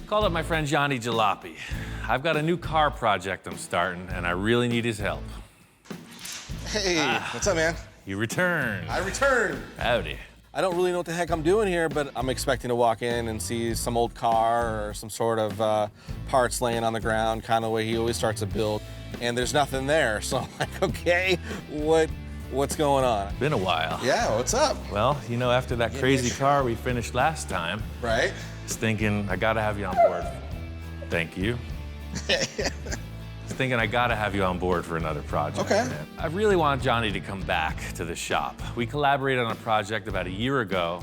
Called up my friend Johnny Jalopy. I've got a new car project I'm starting, and I really need his help. Hey, what's up, man? You returned. I returned. Howdy. I don't really know what the heck I'm doing here, but I'm expecting to walk in and see some old car or some sort of parts laying on the ground, kind of the way he always starts a build, and there's nothing there. So I'm like, okay, what's going on? Been a while. Yeah, what's up? Well, you know, after that crazy car we finished last time, right? I was thinking I gotta have you on board. Thank you. I was thinking I gotta have you on board for another project. Okay. Man. I really want Johnny to come back to the shop. We collaborated on a project about a year ago.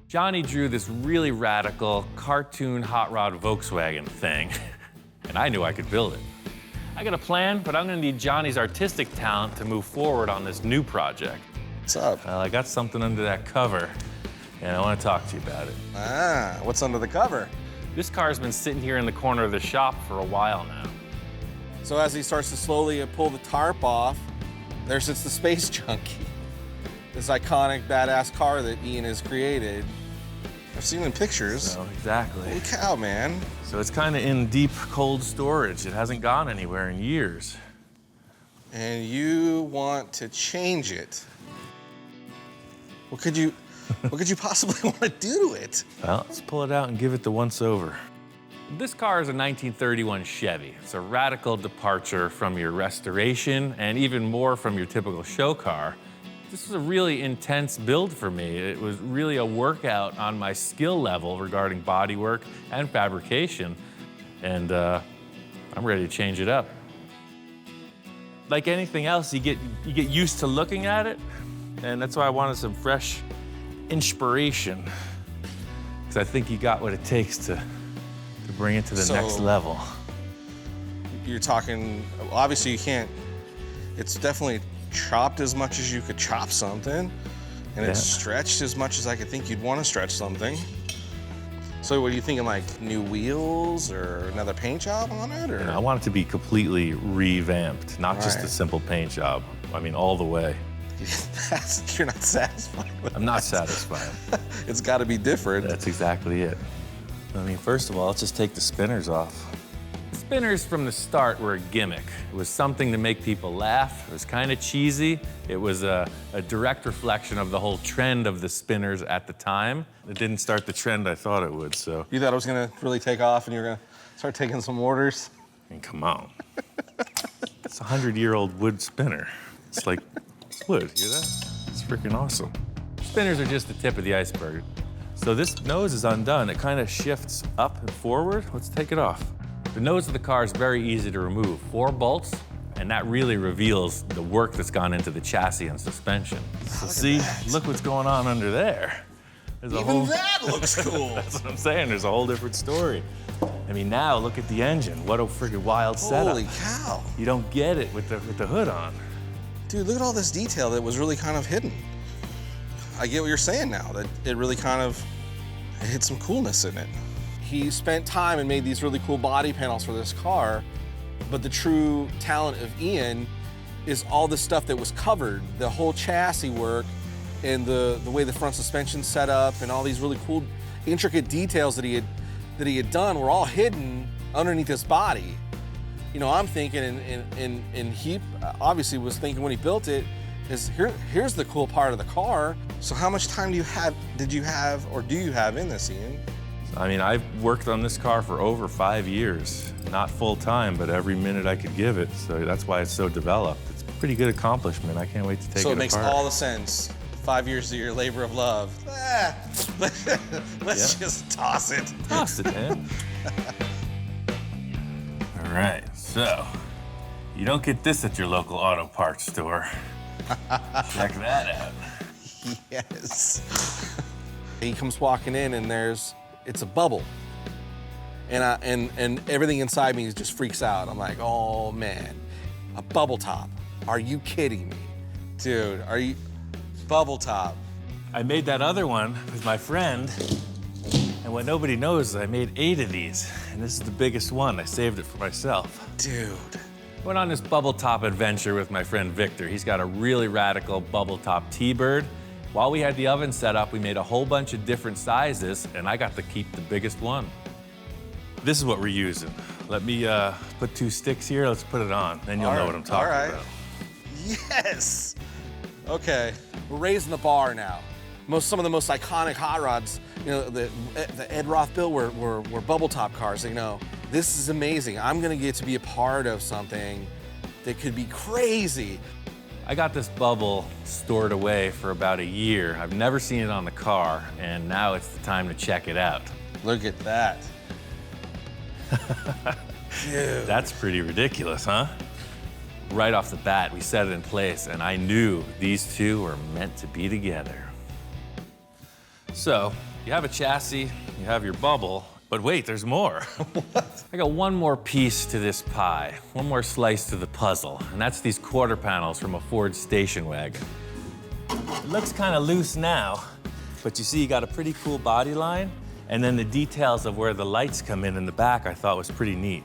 Johnny drew this really radical cartoon hot rod Volkswagen thing, and I knew I could build it. I got a plan, but I'm gonna need Johnny's artistic talent to move forward on this new project. What's up? Well, I got something under that cover, and I want to talk to you about it. Ah, what's under the cover? This car's been sitting here in the corner of the shop for a while now. So as he starts to slowly pull the tarp off, there sits the Space Junkie. This iconic, badass car that Ian has created. I've seen it in pictures. So, exactly. Holy cow, man. So it's kind of in deep, cold storage. It hasn't gone anywhere in years. And you want to change it. What could you possibly want to do to it? Well, let's pull it out and give it the once-over. This car is a 1931 Chevy. It's a radical departure from your restoration and even more from your typical show car. This was a really intense build for me. It was really a workout on my skill level regarding bodywork and fabrication, and I'm ready to change it up. Like anything else, you get used to looking at it, and that's why I wanted some fresh inspiration, because I think you got what it takes to bring it to the next level. You're talking, obviously you can't, it's definitely chopped as much as you could chop something, and it's stretched as much as I could think you'd want to stretch something. So what are you thinking, like new wheels or another paint job on it? Or? You know, I want it to be completely revamped, not just a simple paint job. I mean, all the way. You're not satisfied with I'm not satisfied. It's got to be different. That's exactly it. I mean, first of all, let's just take the spinners off. The spinners from the start were a gimmick. It was something to make people laugh. It was kind of cheesy. It was a direct reflection of the whole trend of the spinners at the time. It didn't start the trend I thought it would, so. You thought it was going to really take off and you were going to start taking some orders? I mean, come on. It's a 100-year-old wood spinner. It's like, it's wood, you hear that? It's freaking awesome. Spinners are just the tip of the iceberg. So this nose is undone. It kind of shifts up and forward. Let's take it off. The nose of the car is very easy to remove. 4 bolts, and that really reveals the work that's gone into the chassis and suspension. So see, look what's going on under there. There's a Even that looks cool. That's what I'm saying. There's a whole different story. I mean, now look at the engine. What a freaking wild setup. Holy cow. You don't get it with the hood on. Dude, look at all this detail that was really kind of hidden. I get what you're saying now, that it really kind of hit some coolness in it. He spent time and made these really cool body panels for this car, but the true talent of Ian is all the stuff that was covered, the whole chassis work and the way the front suspension's set up and all these really cool, intricate details that he had done were all hidden underneath his body. You know, I'm thinking, and he obviously was thinking when he built it, is here's the cool part of the car. So how much time do you have in this, Ian? I mean, I've worked on this car for over 5 years. Not full time, but every minute I could give it. So that's why it's so developed. It's a pretty good accomplishment. I can't wait to take it apart. So it makes all the sense. 5 years of your labor of love. Let's just toss it. Toss it, man. All right, so you don't get this at your local auto parts store. Check that out. Yes. He comes walking in and it's a bubble. And everything inside me just freaks out. I'm like, oh man, a bubble top. Are you kidding me? Dude, bubble top. I made that other one with my friend, and what nobody knows is I made 8 of these, and this is the biggest one. I saved it for myself. Dude. Went on this bubble top adventure with my friend Victor. He's got a really radical bubble top T-bird. While we had the oven set up, we made a whole bunch of different sizes, and I got to keep the biggest one. This is what we're using. Let me put 2 sticks here. Let's put it on. Then you'll know what I'm talking about. Yes. Okay, we're raising the bar now. Some of the most iconic hot rods, you know, the Ed Roth built were bubble top cars. You know, this is amazing. I'm gonna get to be a part of something that could be crazy. I got this bubble stored away for about a year. I've never seen it on the car, and now it's the time to check it out. Look at that. Dude. That's pretty ridiculous, huh? Right off the bat, we set it in place, and I knew these two were meant to be together. So, you have a chassis, you have your bubble, but wait, there's more. What? I got one more piece to this pie, one more slice to the puzzle, and that's these quarter panels from a Ford station wagon. It looks kind of loose now, but you see you got a pretty cool body line, and then the details of where the lights come in the back I thought was pretty neat.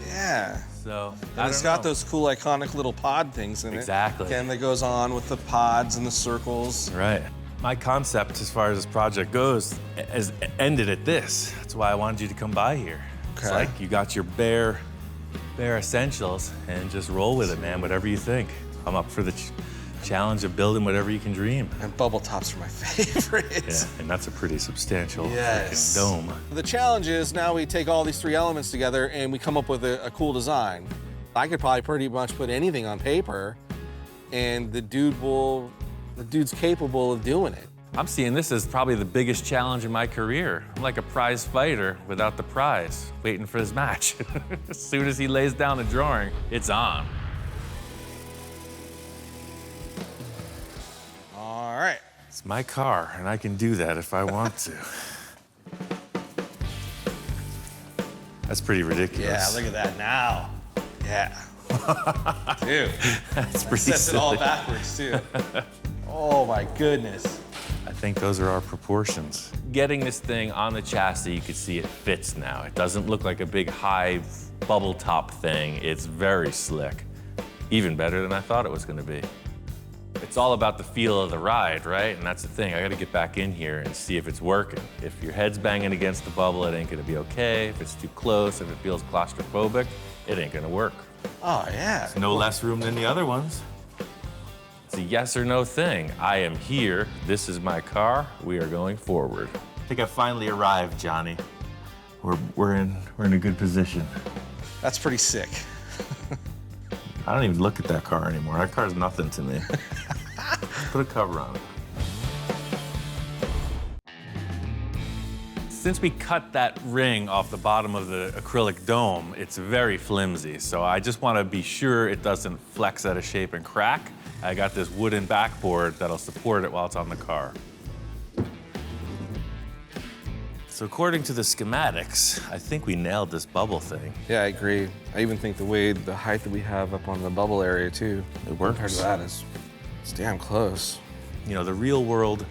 Yeah. So, and it's got those cool, iconic little pod things in it. Exactly. And that goes on with the pods and the circles. Right. My concept, as far as this project goes, has ended at this. That's why I wanted you to come by here. Okay. It's like you got your bare essentials and just roll with it, man, whatever you think. I'm up for the challenge of building whatever you can dream. And bubble tops are my favorite. Yeah, and that's a pretty substantial yes. freaking dome. The challenge is now we take all these 3 elements together and we come up with a cool design. I could probably pretty much put anything on paper and the dude's capable of doing it. I'm seeing this as probably the biggest challenge in my career. I'm like a prize fighter without the prize, waiting for his match. As soon as he lays down the drawing, it's on. All right. It's my car, and I can do that if I want to. That's pretty ridiculous. Yeah, look at that now. Yeah. Dude, that's pretty sets silly. it all backwards, too. Oh, my goodness. I think those are our proportions. Getting this thing on the chassis, you can see it fits now. It doesn't look like a big high bubble top thing. It's very slick. Even better than I thought it was gonna be. It's all about the feel of the ride, right? And that's the thing, I gotta get back in here and see if it's working. If your head's banging against the bubble, it ain't gonna be okay. If it's too close, if it feels claustrophobic, it ain't gonna work. Oh, yeah. It's no less room than the other ones. It's a yes or no thing. I am here, this is my car, we are going forward. I think I finally arrived, Johnny. We're in a good position. That's pretty sick. I don't even look at that car anymore. That car's nothing to me. Put a cover on it. Since we cut that ring off the bottom of the acrylic dome, it's very flimsy. So I just want to be sure it doesn't flex out of shape and crack. I got this wooden backboard that'll support it while it's on the car. So according to the schematics, I think we nailed this bubble thing. Yeah, I agree. I even think the height that we have up on the bubble area, too, It works. compared to that it's damn close. You know, the real world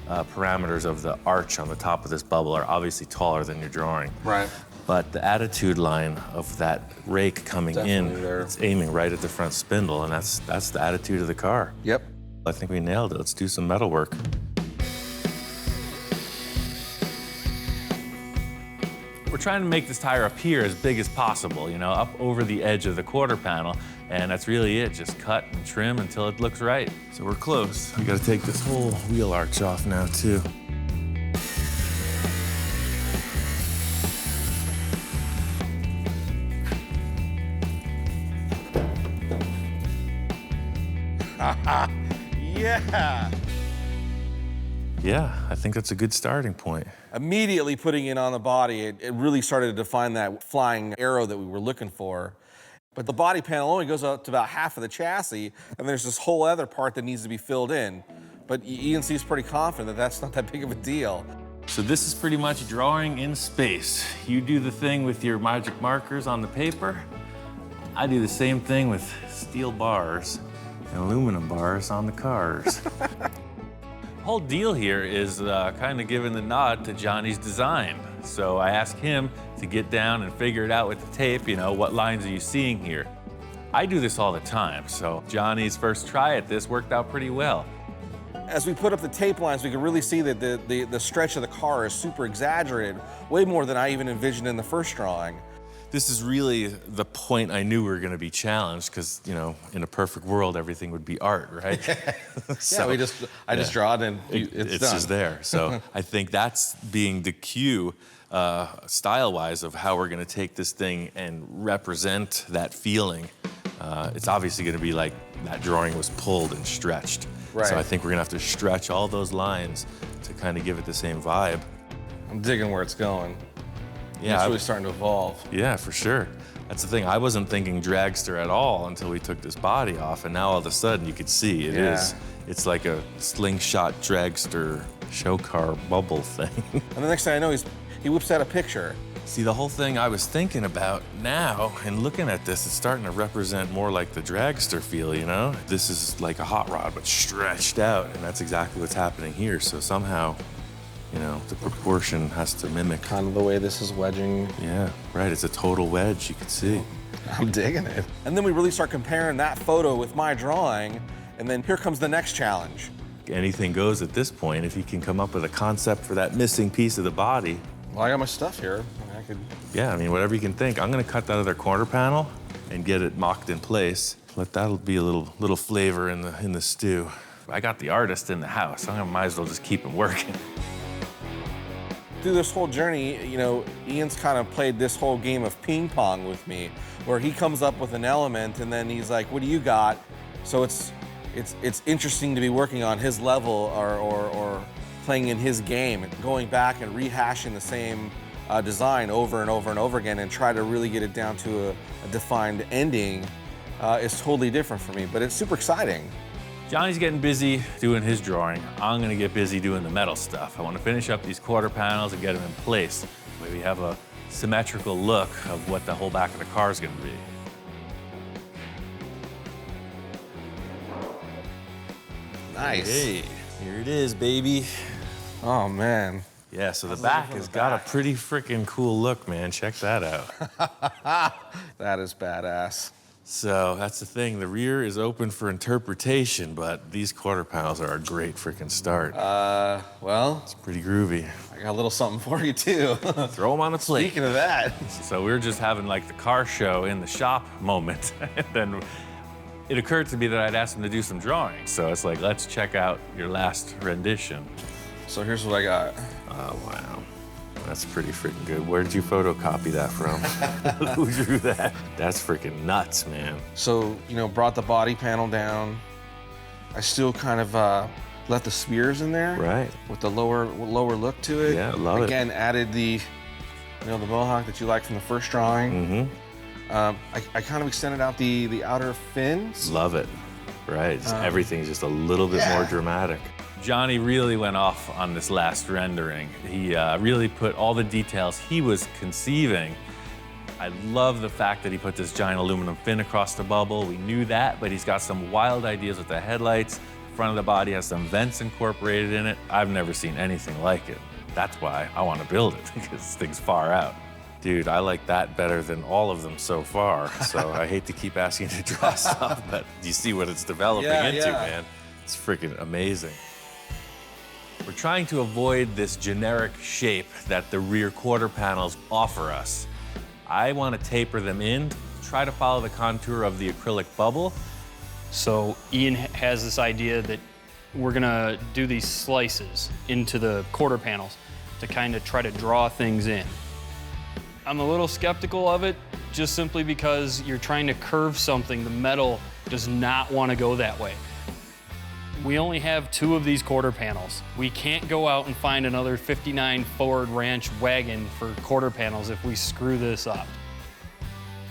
parameters of the arch on the top of this bubble are obviously taller than your drawing. Right. But the attitude line of that rake coming Definitely in, there. it's aiming right at the front spindle, and that's the attitude of the car. Yep. I think we nailed it. Let's do some metal work. We're trying to make this tire appear as big as possible, you know, up over the edge of the quarter panel, and that's really it. Just cut and trim until it looks right. So we're close. We gotta take this whole wheel arch off now, too. Yeah. Yeah, I think that's a good starting point. Immediately putting it on the body, it really started to define that flying arrow that we were looking for. But the body panel only goes up to about half of the chassis, and there's this whole other part that needs to be filled in. But ENC is pretty confident that that's not that big of a deal. So this is pretty much drawing in space. You do the thing with your magic markers on the paper. I do the same thing with steel bars and aluminum bars on the cars. The whole deal here is kind of giving the nod to Johnny's design. So I asked him to get down and figure it out with the tape, you know, what lines are you seeing here? I do this all the time, so Johnny's first try at this worked out pretty well. As we put up the tape lines, we could really see that the stretch of the car is super exaggerated, way more than I even envisioned in the first drawing. This is really the point I knew we were going to be challenged because, you know, in a perfect world, everything would be art, right? So, yeah, I just draw it and it's done. Just there. So I think that's being the cue, style-wise, of how we're going to take this thing and represent that feeling. It's obviously going to be like that drawing was pulled and stretched. Right. So I think we're going to have to stretch all those lines to kind of give it the same vibe. I'm digging where it's going. Yeah, it's really starting to evolve. Yeah, for sure. That's the thing. I wasn't thinking dragster at all until we took this body off, and now all of a sudden you could see it is. It's like a slingshot dragster show car bubble thing. And the next thing I know, he whips out a picture. See, the whole thing I was thinking about now, and looking at this, it's starting to represent more like the dragster feel, you know? This is like a hot rod, but stretched out, and that's exactly what's happening here. So somehow, you know, the proportion has to mimic. Kind of the way this is wedging. Yeah, right, it's a total wedge, you can see. I'm digging it. And then we really start comparing that photo with my drawing, and then here comes the next challenge. Anything goes at this point. If you can come up with a concept for that missing piece of the body. Well, I got my stuff here. I could... Yeah, I mean, whatever you can think. I'm gonna cut that other corner panel and get it mocked in place. Let that be a little flavor in the stew. I got the artist in the house. I might as well just keep him working. Through this whole journey, you know, Ian's kind of played this whole game of ping pong with me, where he comes up with an element and then he's like, what do you got? So it's interesting to be working on his level or playing in his game, and going back and rehashing the same design over and over and over again and try to really get it down to a defined ending is totally different for me, but it's super exciting. Johnny's getting busy doing his drawing. I'm gonna get busy doing the metal stuff. I want to finish up these quarter panels and get them in place. That way we have a symmetrical look of what the whole back of the car is gonna be. Nice. Hey, here it is, baby. Oh, man. Yeah, so the back has got a pretty freaking cool look, man. Check that out. That is badass. So that's the thing. The rear is open for interpretation, but these quarter panels are a great freaking start. Well, It's pretty groovy. I got a little something for you, too. Throw them on a plate. Speaking of that. So we were just having like the car show in the shop moment. And then it occurred to me that I'd asked him to do some drawing. So it's like, let's check out your last rendition. So here's what I got. Oh, wow. That's pretty freaking good. Where did you photocopy that from? Who drew that? That's freaking nuts, man. So, you know, brought the body panel down. I still kind of left the spears in there. Right. With the lower look to it. Yeah, love it. Again, added the, you know, the mohawk that you liked from the first drawing. Mm-hmm. I kind of extended out the outer fins. Love it. Right. Everything's just a little bit more dramatic. Johnny really went off on this last rendering. He really put all the details he was conceiving. I love the fact that he put this giant aluminum fin across the bubble. We knew that, but he's got some wild ideas with the headlights. The front of the body has some vents incorporated in it. I've never seen anything like it. That's why I want to build it, because this thing's far out. Dude, I like that better than all of them so far. So I hate to keep asking you to draw stuff, but you see what it's developing into, man. It's freaking amazing. We're trying to avoid this generic shape that the rear quarter panels offer us. I want to taper them in, try to follow the contour of the acrylic bubble. So Ian has this idea that we're gonna do these slices into the quarter panels to kind of try to draw things in. I'm a little skeptical of it, just simply because you're trying to curve something. The metal does not want to go that way. We only have 2 of these quarter panels. We can't go out and find another 59 Ford Ranch wagon for quarter panels if we screw this up.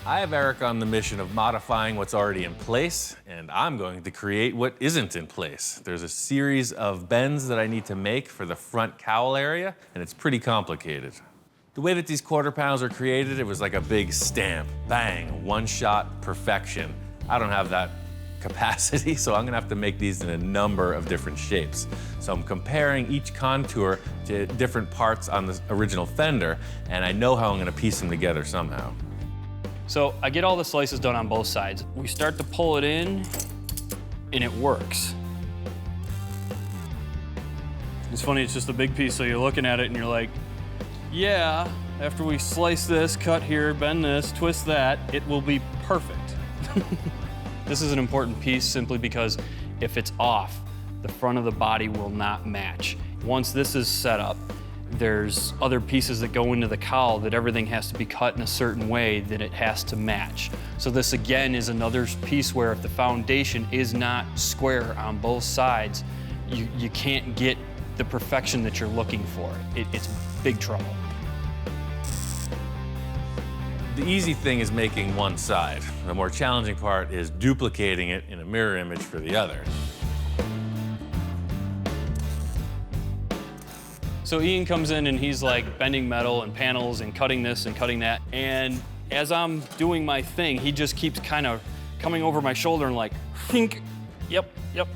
I have Eric on the mission of modifying what's already in place, and I'm going to create what isn't in place. There's a series of bends that I need to make for the front cowl area, and it's pretty complicated. The way that these quarter panels are created, it was like a big stamp. Bang, one-shot perfection. I don't have that capacity, so I'm gonna have to make these in a number of different shapes. So I'm comparing each contour to different parts on the original fender, and I know how I'm gonna piece them together somehow. So I get all the slices done on both sides. We start to pull it in, and it works. It's funny, it's just a big piece, so you're looking at it and you're like, yeah, after we slice this, cut here, bend this, twist that, it will be perfect. This is an important piece simply because if it's off, the front of the body will not match. Once this is set up, there's other pieces that go into the cowl that everything has to be cut in a certain way that it has to match. So this again is another piece where if the foundation is not square on both sides, you can't get the perfection that you're looking for. It's big trouble. The easy thing is making one side. The more challenging part is duplicating it in a mirror image for the other. So Ian comes in and he's like bending metal and panels and cutting this and cutting that. And as I'm doing my thing, he just keeps kind of coming over my shoulder and like, think, yep,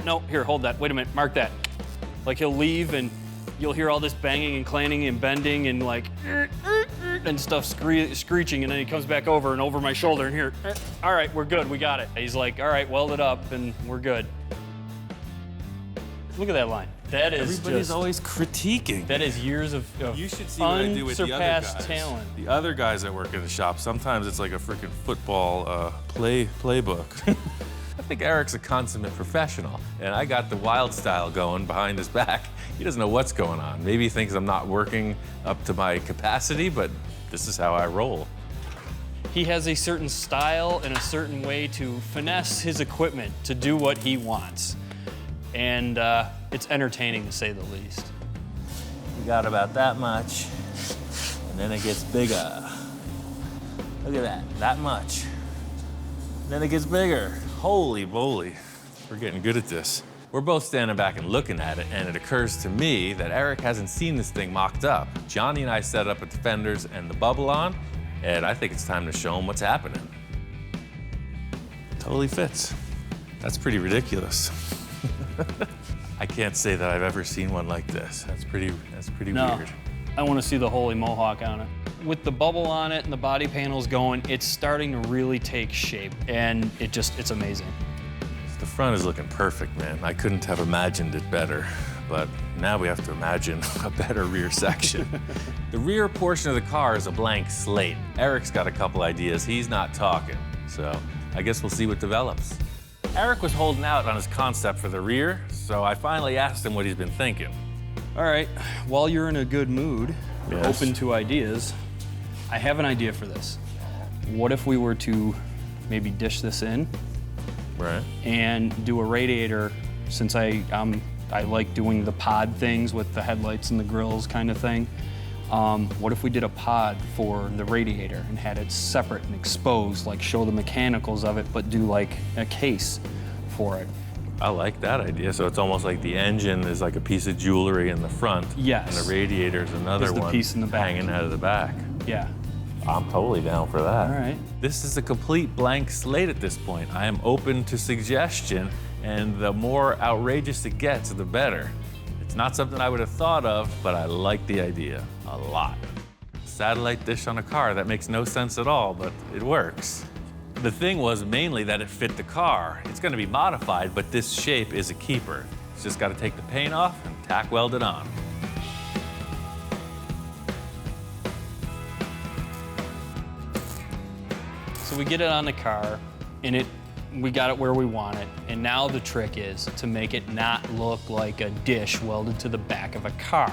no, here, hold that, wait a minute, mark that. Like he'll leave and you'll hear all this banging and clanging and bending and like, and stuff screeching, and then he comes back over and over my shoulder and here, all right, we're good, we got it. He's like, all right, weld it up and we're good. Look at that line. That is Everybody's just, always critiquing. that is years of You should see what I do with the other guys. unsurpassed talent. The other guys that work in the shop, sometimes it's like a freaking football playbook. I think Eric's a consummate professional, and I got the wild style going behind his back. He doesn't know what's going on. Maybe he thinks I'm not working up to my capacity, but this is how I roll. He has a certain style and a certain way to finesse his equipment to do what he wants. And it's entertaining to say the least. We got about that much, and then it gets bigger. Look at that much. Then it gets bigger. Holy moly, we're getting good at this. We're both standing back and looking at it, and it occurs to me that Eric hasn't seen this thing mocked up. Johnny and I set up with the fenders and the bubble on, and I think it's time to show him what's happening. Totally fits. That's pretty ridiculous. I can't say that I've ever seen one like this. That's pretty No, weird. I want to see the holy mohawk on it. With the bubble on it and the body panels going, it's starting to really take shape, and it's amazing. The front is looking perfect, man. I couldn't have imagined it better, but now we have to imagine a better rear section. The rear portion of the car is a blank slate. Eric's got a couple ideas. He's not talking, so I guess we'll see what develops. Eric was holding out on his concept for the rear, so I finally asked him what he's been thinking. All right, while you're in a good mood, Yes. open to ideas, I have an idea for this. What if we were to maybe dish this in Right. and do a radiator, since I like doing the pod things with the headlights and the grills kind of thing. What if we did a pod for the radiator and had it separate and exposed, like show the mechanicals of it, but do like a case for it? I like that idea. So it's almost like the engine is like a piece of jewelry in the front. Yes. And the radiator is another Is the one piece in the back. hanging out of the back. Yeah. I'm totally down for that. All right. This is a complete blank slate at this point. I am open to suggestion, and the more outrageous it gets, the better. It's not something I would have thought of, but I like the idea a lot. Satellite dish on a car, that makes no sense at all, but it works. The thing was mainly that it fit the car. It's gonna be modified, but this shape is a keeper. It's just gotta take the paint off and tack weld it on. So we get it on the car, and we got it where we want it. And now the trick is to make it not look like a dish welded to the back of a car.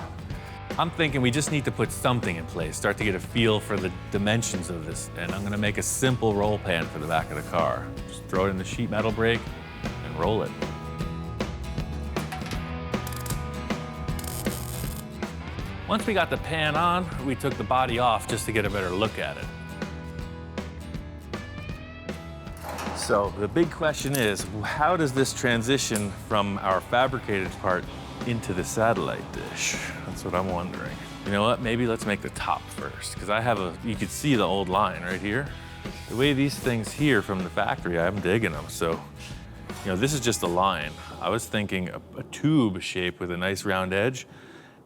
I'm thinking we just need to put something in place, start to get a feel for the dimensions of this, and I'm gonna make a simple roll pan for the back of the car. Just throw it in the sheet metal brake and roll it. Once we got the pan on, we took the body off just to get a better look at it. So the big question is, how does this transition from our fabricated part into the satellite dish? That's what I'm wondering. You know what, maybe let's make the top first, because you could see the old line right here. The way these things here from the factory, I'm digging them. So, this is just a line. I was thinking a tube shape with a nice round edge,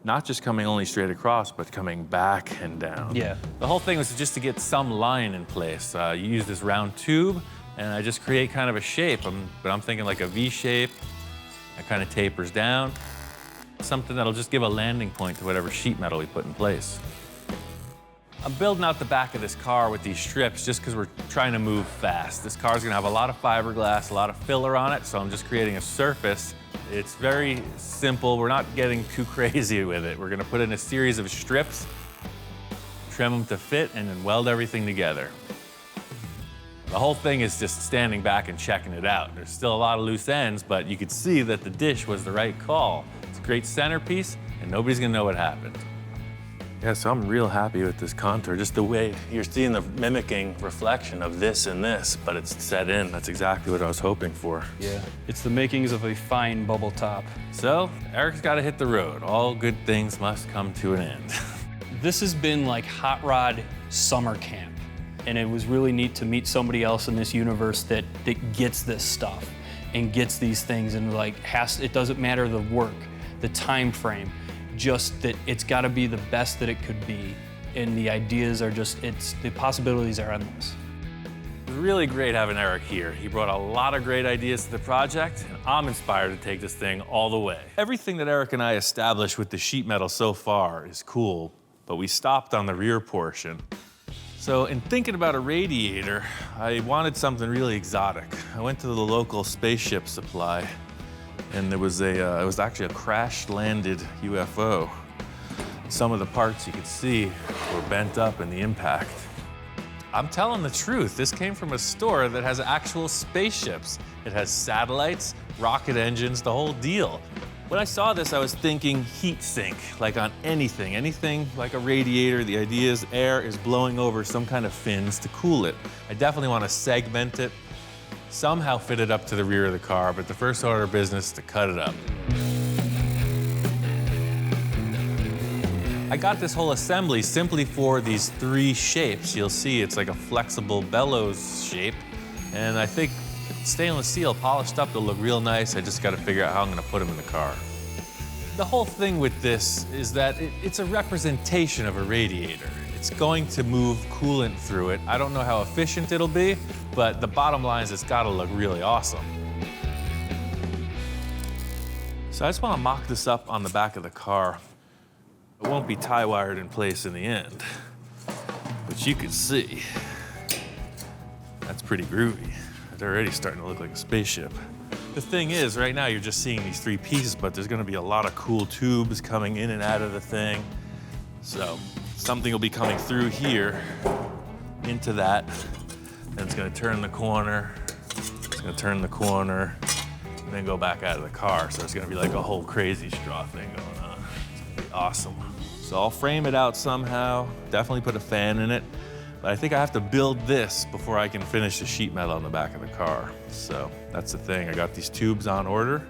not just coming only straight across, but coming back and down. Yeah. The whole thing was just to get some line in place. You use this round tube, and I just create kind of a shape, but I'm thinking like a V shape. It kind of tapers down. something that'll just give a landing point to whatever sheet metal we put in place. I'm building out the back of this car with these strips just because we're trying to move fast. This car's gonna have a lot of fiberglass, a lot of filler on it, so I'm just creating a surface. It's very simple. We're not getting too crazy with it. We're gonna put in a series of strips, trim them to fit, and then weld everything together. The whole thing is just standing back and checking it out. There's still a lot of loose ends, but you could see that the dish was the right call. It's a great centerpiece, and nobody's gonna know what happened. Yeah, so I'm real happy with this contour, just the way you're seeing the mimicking reflection of this and this, but it's set in. That's exactly what I was hoping for. Yeah, it's the makings of a fine bubble top. So, Eric's gotta hit the road. All good things must come to an end. This has been like hot rod summer camp. And it was really neat to meet somebody else in this universe that gets this stuff and gets these things and like it doesn't matter the work, the time frame, just that it's gotta be the best that it could be. And the ideas are just, the possibilities are endless. It was really great having Eric here. He brought a lot of great ideas to the project, and I'm inspired to take this thing all the way. Everything that Eric and I established with the sheet metal so far is cool, but we stopped on the rear portion. So in thinking about a radiator, I wanted something really exotic. I went to the local spaceship supply, and there was it was actually a crash-landed UFO. Some of the parts you could see were bent up in the impact. I'm telling the truth, this came from a store that has actual spaceships. It has satellites, rocket engines, the whole deal. When I saw this, I was thinking heat sink, like on anything like a radiator. The idea is air is blowing over some kind of fins to cool it. I definitely want to segment it, somehow fit it up to the rear of the car, but the first order of business is to cut it up. I got this whole assembly simply for these 3 shapes. You'll see it's like a flexible bellows shape, and I think stainless steel polished up, they'll look real nice. I just got to figure out how I'm going to put them in the car. The whole thing with this is that it's a representation of a radiator. It's going to move coolant through it. I don't know how efficient it'll be, but the bottom line is it's got to look really awesome. So I just want to mock this up on the back of the car. It won't be tie wired in place in the end, but you can see that's pretty groovy. It's already starting to look like a spaceship. The thing is, right now you're just seeing these 3 pieces, but there's gonna be a lot of cool tubes coming in and out of the thing. So something will be coming through here into that, then it's gonna turn the corner, it's gonna turn the corner, and then go back out of the car. So it's gonna be like a whole crazy straw thing going on. It's gonna be awesome. So I'll frame it out somehow, definitely put a fan in it. But I think I have to build this before I can finish the sheet metal on the back of the car. So that's the thing. I got these tubes on order.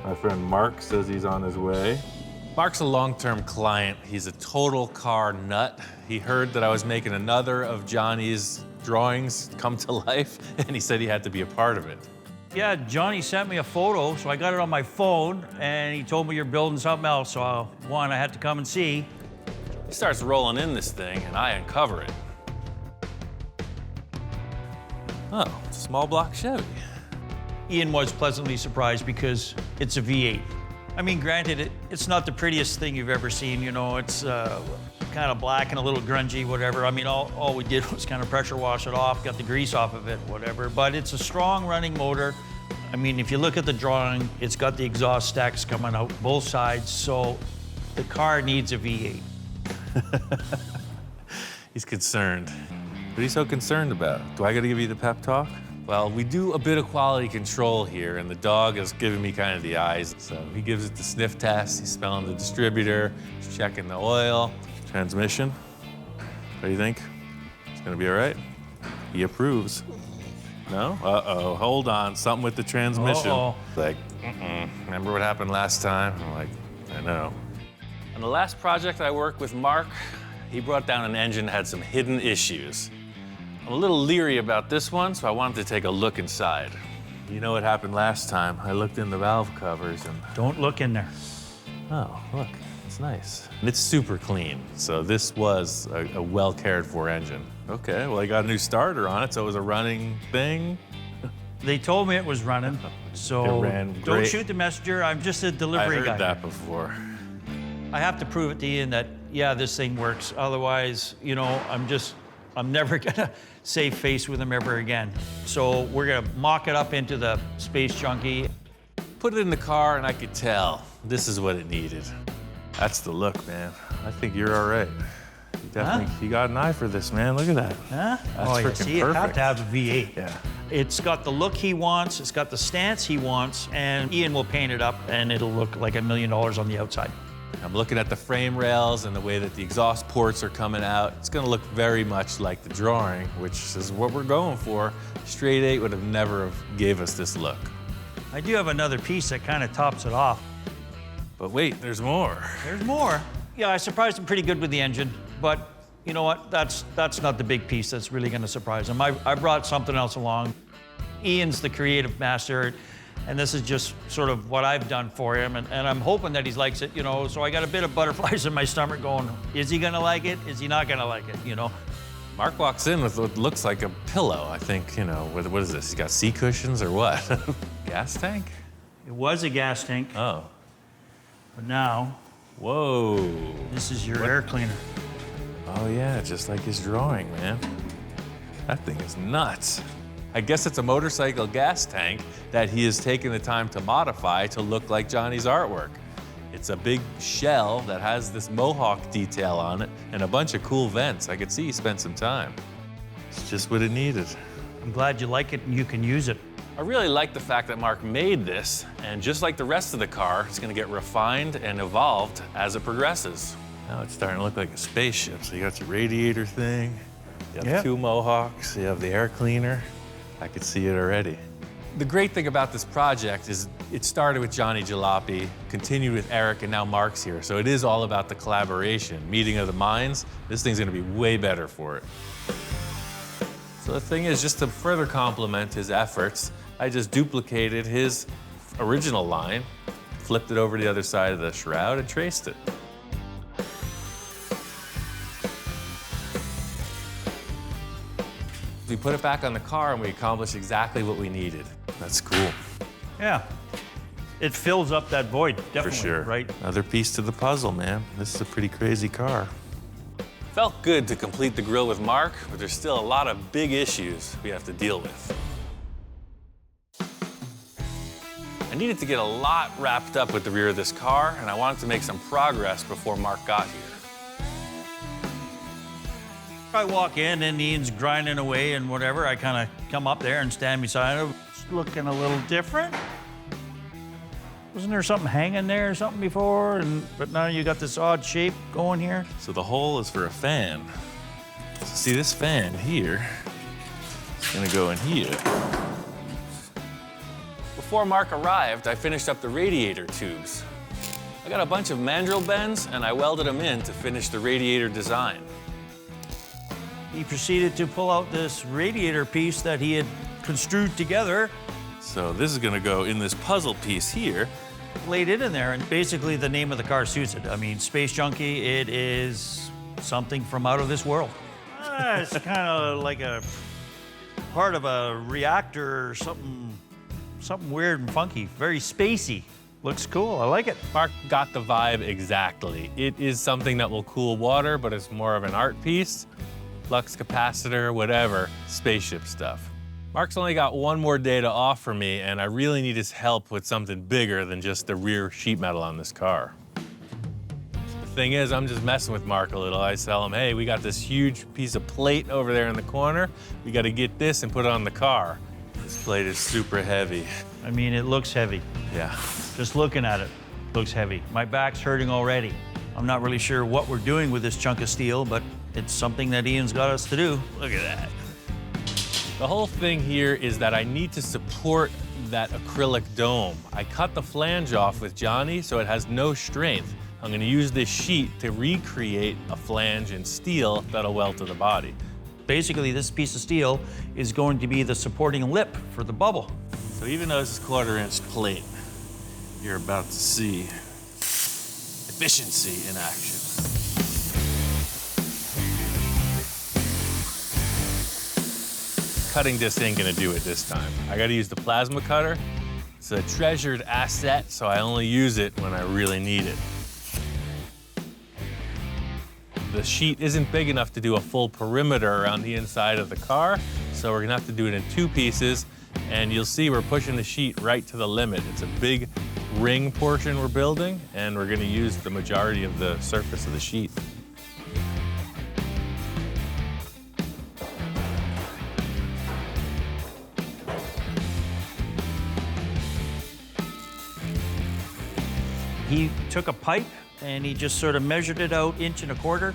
My friend Mark says he's on his way. Mark's a long-term client. He's a total car nut. He heard that I was making another of Johnny's drawings come to life, and he said he had to be a part of it. Yeah, Johnny sent me a photo, so I got it on my phone, and he told me you're building something else, so I had to come and see. He starts rolling in this thing, and I uncover it. Oh, it's a small block Chevy. Ian was pleasantly surprised because it's a V8. I mean, granted, it's not the prettiest thing you've ever seen, you know, it's kind of black and a little grungy, whatever. I mean, all we did was kind of pressure wash it off, got the grease off of it, whatever. But it's a strong running motor. I mean, if you look at the drawing, it's got the exhaust stacks coming out both sides, so the car needs a V8. He's concerned. What are you so concerned about? Do I gotta give you the pep talk? Well, we do a bit of quality control here, and the dog is giving me kind of the eyes. So he gives it the sniff test, he's smelling the distributor, he's checking the oil, transmission. What do you think? It's gonna be all right? He approves. No? Uh-oh, hold on, something with the transmission. Uh-oh. Like, remember what happened last time? I'm like, I know. On the last project I worked with Mark, he brought down an engine that had some hidden issues. I'm a little leery about this one, so I wanted to take a look inside. You know what happened last time? I looked in the valve covers and... Don't look in there. Oh, look, it's nice. And it's super clean, so this was a well cared for engine. Okay, well, I got a new starter on it, so it was a running thing. They told me it was running, so It ran don't great. shoot the messenger. I'm just a I delivery heard guy. that before. I have to prove it to Ian that, yeah, this thing works. Otherwise, you know, I'm never gonna save face with him ever again. So we're gonna mock it up into the Space Junkie. Put it in the car and I could tell this is what it needed. That's the look, man. I think you're all right. You definitely, you got an eye for this, man. Look at that. Huh? That's Oh, yeah, freaking see, you have perfect. to have a V8. Yeah. It's got the look he wants, it's got the stance he wants, and Ian will paint it up and it'll look like $1 million on the outside. I'm looking at the frame rails and the way that the exhaust ports are coming out. It's gonna look very much like the drawing, which is what we're going for. Straight 8 would have never have gave us this look. I do have another piece that kind of tops it off. But wait, there's more. There's more. Yeah, I surprised him pretty good with the engine, but you know what? That's not the big piece that's really gonna surprise him. I brought something else along. Ian's the creative master, and this is just sort of what I've done for him, and I'm hoping that he likes it, you know, so I got a bit of butterflies in my stomach going, is he gonna like it? Is he not gonna like it, you know? Mark walks in with what looks like a pillow, I think, you know, what is this? He's got sea cushions or what? Gas tank? It was a gas tank, Oh. but now Whoa. this is your air cleaner. Oh yeah, just like his drawing, man. That thing is nuts. I guess it's a motorcycle gas tank that he has taken the time to modify to look like Johnny's artwork. It's a big shell that has this mohawk detail on it and a bunch of cool vents. I could see he spent some time. It's just what it needed. I'm glad you like it and you can use it. I really like the fact that Mark made this, and just like the rest of the car, it's gonna get refined and evolved as it progresses. Now it's starting to look like a spaceship. So you got your radiator thing, you have Yeah. 2 mohawks, you have the air cleaner. I could see it already. The great thing about this project is it started with Johnny Jalopy, continued with Eric, and now Mark's here. So it is all about the collaboration, meeting of the minds. This thing's gonna be way better for it. So the thing is, just to further complement his efforts, I just duplicated his original line, flipped it over to the other side of the shroud, and traced it. We put it back on the car and we accomplished exactly what we needed. That's cool. Yeah. It fills up that void, definitely, For sure. right? Another piece to the puzzle, man. This is a pretty crazy car. Felt good to complete the grill with Mark, but there's still a lot of big issues we have to deal with. I needed to get a lot wrapped up with the rear of this car, and I wanted to make some progress before Mark got here. I walk in and Ian's grinding away and whatever. I kind of come up there and stand beside him. It's looking a little different. Wasn't there something hanging there or something before? But now you got this odd shape going here. So the hole is for a fan. So see this fan here, it's gonna go in here. Before Mark arrived, I finished up the radiator tubes. I got a bunch of mandrel bends and I welded them in to finish the radiator design. He proceeded to pull out this radiator piece that he had construed together, So this is gonna go in this puzzle piece here. laid it in there, and basically the name of the car suits it. I mean, Space Junkie, it is something from out of this world. It's kind of like a part of a reactor or something weird and funky, very spacey. Looks cool, I like it. Mark got the vibe exactly. It is something that will cool water, but it's more of an art piece. Flux capacitor, whatever, spaceship stuff. Mark's only got one more day to offer me, and I really need his help with something bigger than just the rear sheet metal on this car. The thing is, I'm just messing with Mark a little. I tell him, hey, we got this huge piece of plate over there in the corner. We gotta get this and put it on the car. This plate is super heavy. I mean, it looks heavy. Yeah. Just looking at it, looks heavy. My back's hurting already. I'm not really sure what we're doing with this chunk of steel, but it's something that Ian's got us to do. Look at that. The whole thing here is that I need to support that acrylic dome. I cut the flange off with Johnny so it has no strength. I'm gonna use this sheet to recreate a flange in steel that'll weld to the body. Basically, this piece of steel is going to be the supporting lip for the bubble. So even though this is 1/4-inch plate, you're about to see efficiency in action. cutting disc ain't gonna do it this time. I gotta use the plasma cutter. It's a treasured asset, so I only use it when I really need it. The sheet isn't big enough to do a full perimeter around the inside of the car, so we're gonna have to do it in 2 pieces, and you'll see we're pushing the sheet right to the limit. It's a big ring portion we're building, and we're gonna use the majority of the surface of the sheet. He took a pipe and he just sort of measured it out 1.25 inches,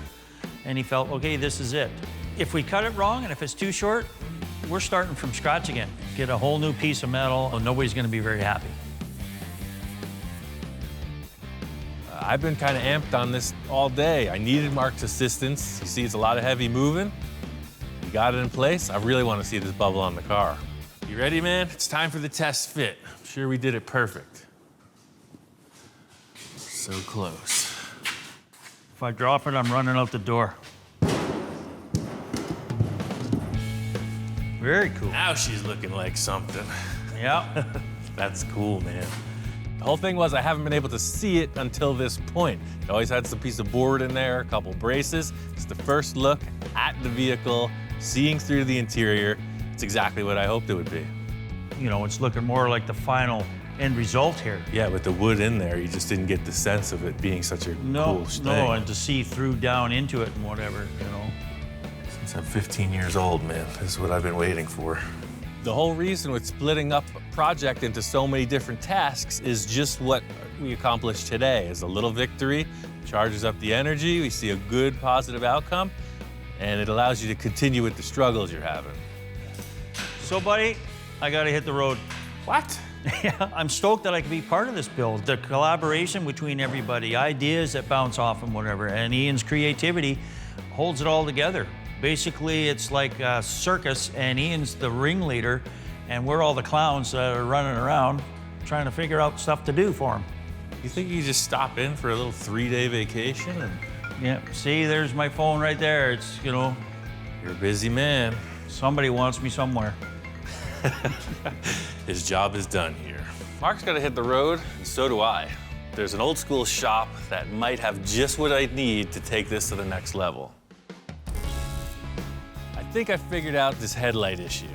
and he felt, okay, this is it. If we cut it wrong and if it's too short, we're starting from scratch again. Get a whole new piece of metal, and nobody's gonna be very happy. I've been kind of amped on this all day. I needed Mark's assistance. You see, it's a lot of heavy moving. We got it in place. I really want to see this bubble on the car. You ready, man? It's time for the test fit. I'm sure we did it perfect. So close. If I drop it, I'm running out the door. Very cool. Now she's looking like something. Yeah. That's cool, man. The whole thing was I haven't been able to see it until this point. It always had some piece of board in there, a couple braces. It's the first look at the vehicle, seeing through the interior. It's exactly what I hoped it would be. You know, it's looking more like the final end result here. Yeah, with the wood in there, you just didn't get the sense of it being such a cool thing. No, and to see through down into it and whatever, you know. Since I'm 15 years old, man, this is what I've been waiting for. The whole reason with splitting up a project into so many different tasks is just what we accomplished today. Is a little victory, charges up the energy, we see a good positive outcome, and it allows you to continue with the struggles you're having. So, buddy, I gotta hit the road. What? Yeah, I'm stoked that I can be part of this build. The collaboration between everybody, ideas that bounce off and whatever, and Ian's creativity holds it all together. Basically, it's like a circus, and Ian's the ringleader, and we're all the clowns that are running around trying to figure out stuff to do for him. You think you could just stop in for a little 3-day vacation? And Yeah, see, there's my phone right there. It's, you know, you're a busy man. somebody wants me somewhere. His job is done here. Mark's got to hit the road, and so do I. There's an old school shop that might have just what I need to take this to the next level. I think I figured out this headlight issue.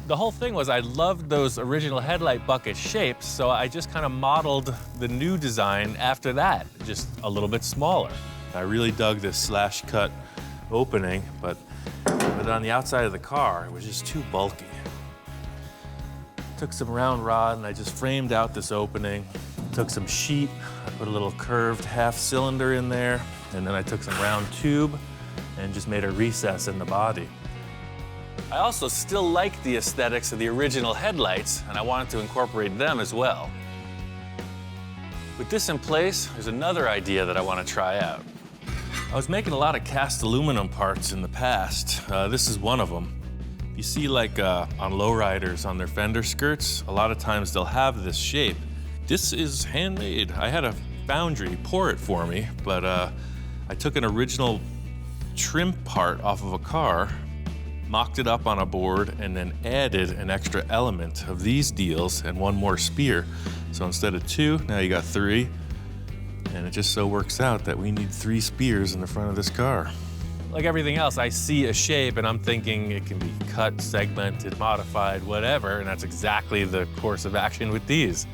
The whole thing was I loved those original headlight bucket shapes, so I just kind of modeled the new design after that, just a little bit smaller. I really dug this slash cut opening, but on the outside of the car, it was just too bulky. Took some round rod and I just framed out this opening. Took some sheet, I put a little curved half cylinder in there, and then I took some round tube and just made a recess in the body. I also still like the aesthetics of the original headlights, and I wanted to incorporate them as well. With this in place, there's another idea that I want to try out. I was making a lot of cast aluminum parts in the past. This is one of them. You see, like on lowriders on their fender skirts, a lot of times they'll have this shape. This is handmade. I had a foundry pour it for me, but I took an original trim part off of a car, mocked it up on a board, and then added an extra element of these deals and one more spear. So instead of 2, now you got 3. And it just so works out that we need 3 spears in the front of this car. Like everything else, I see a shape and I'm thinking it can be cut, segmented, modified, whatever, and that's exactly the course of action with these.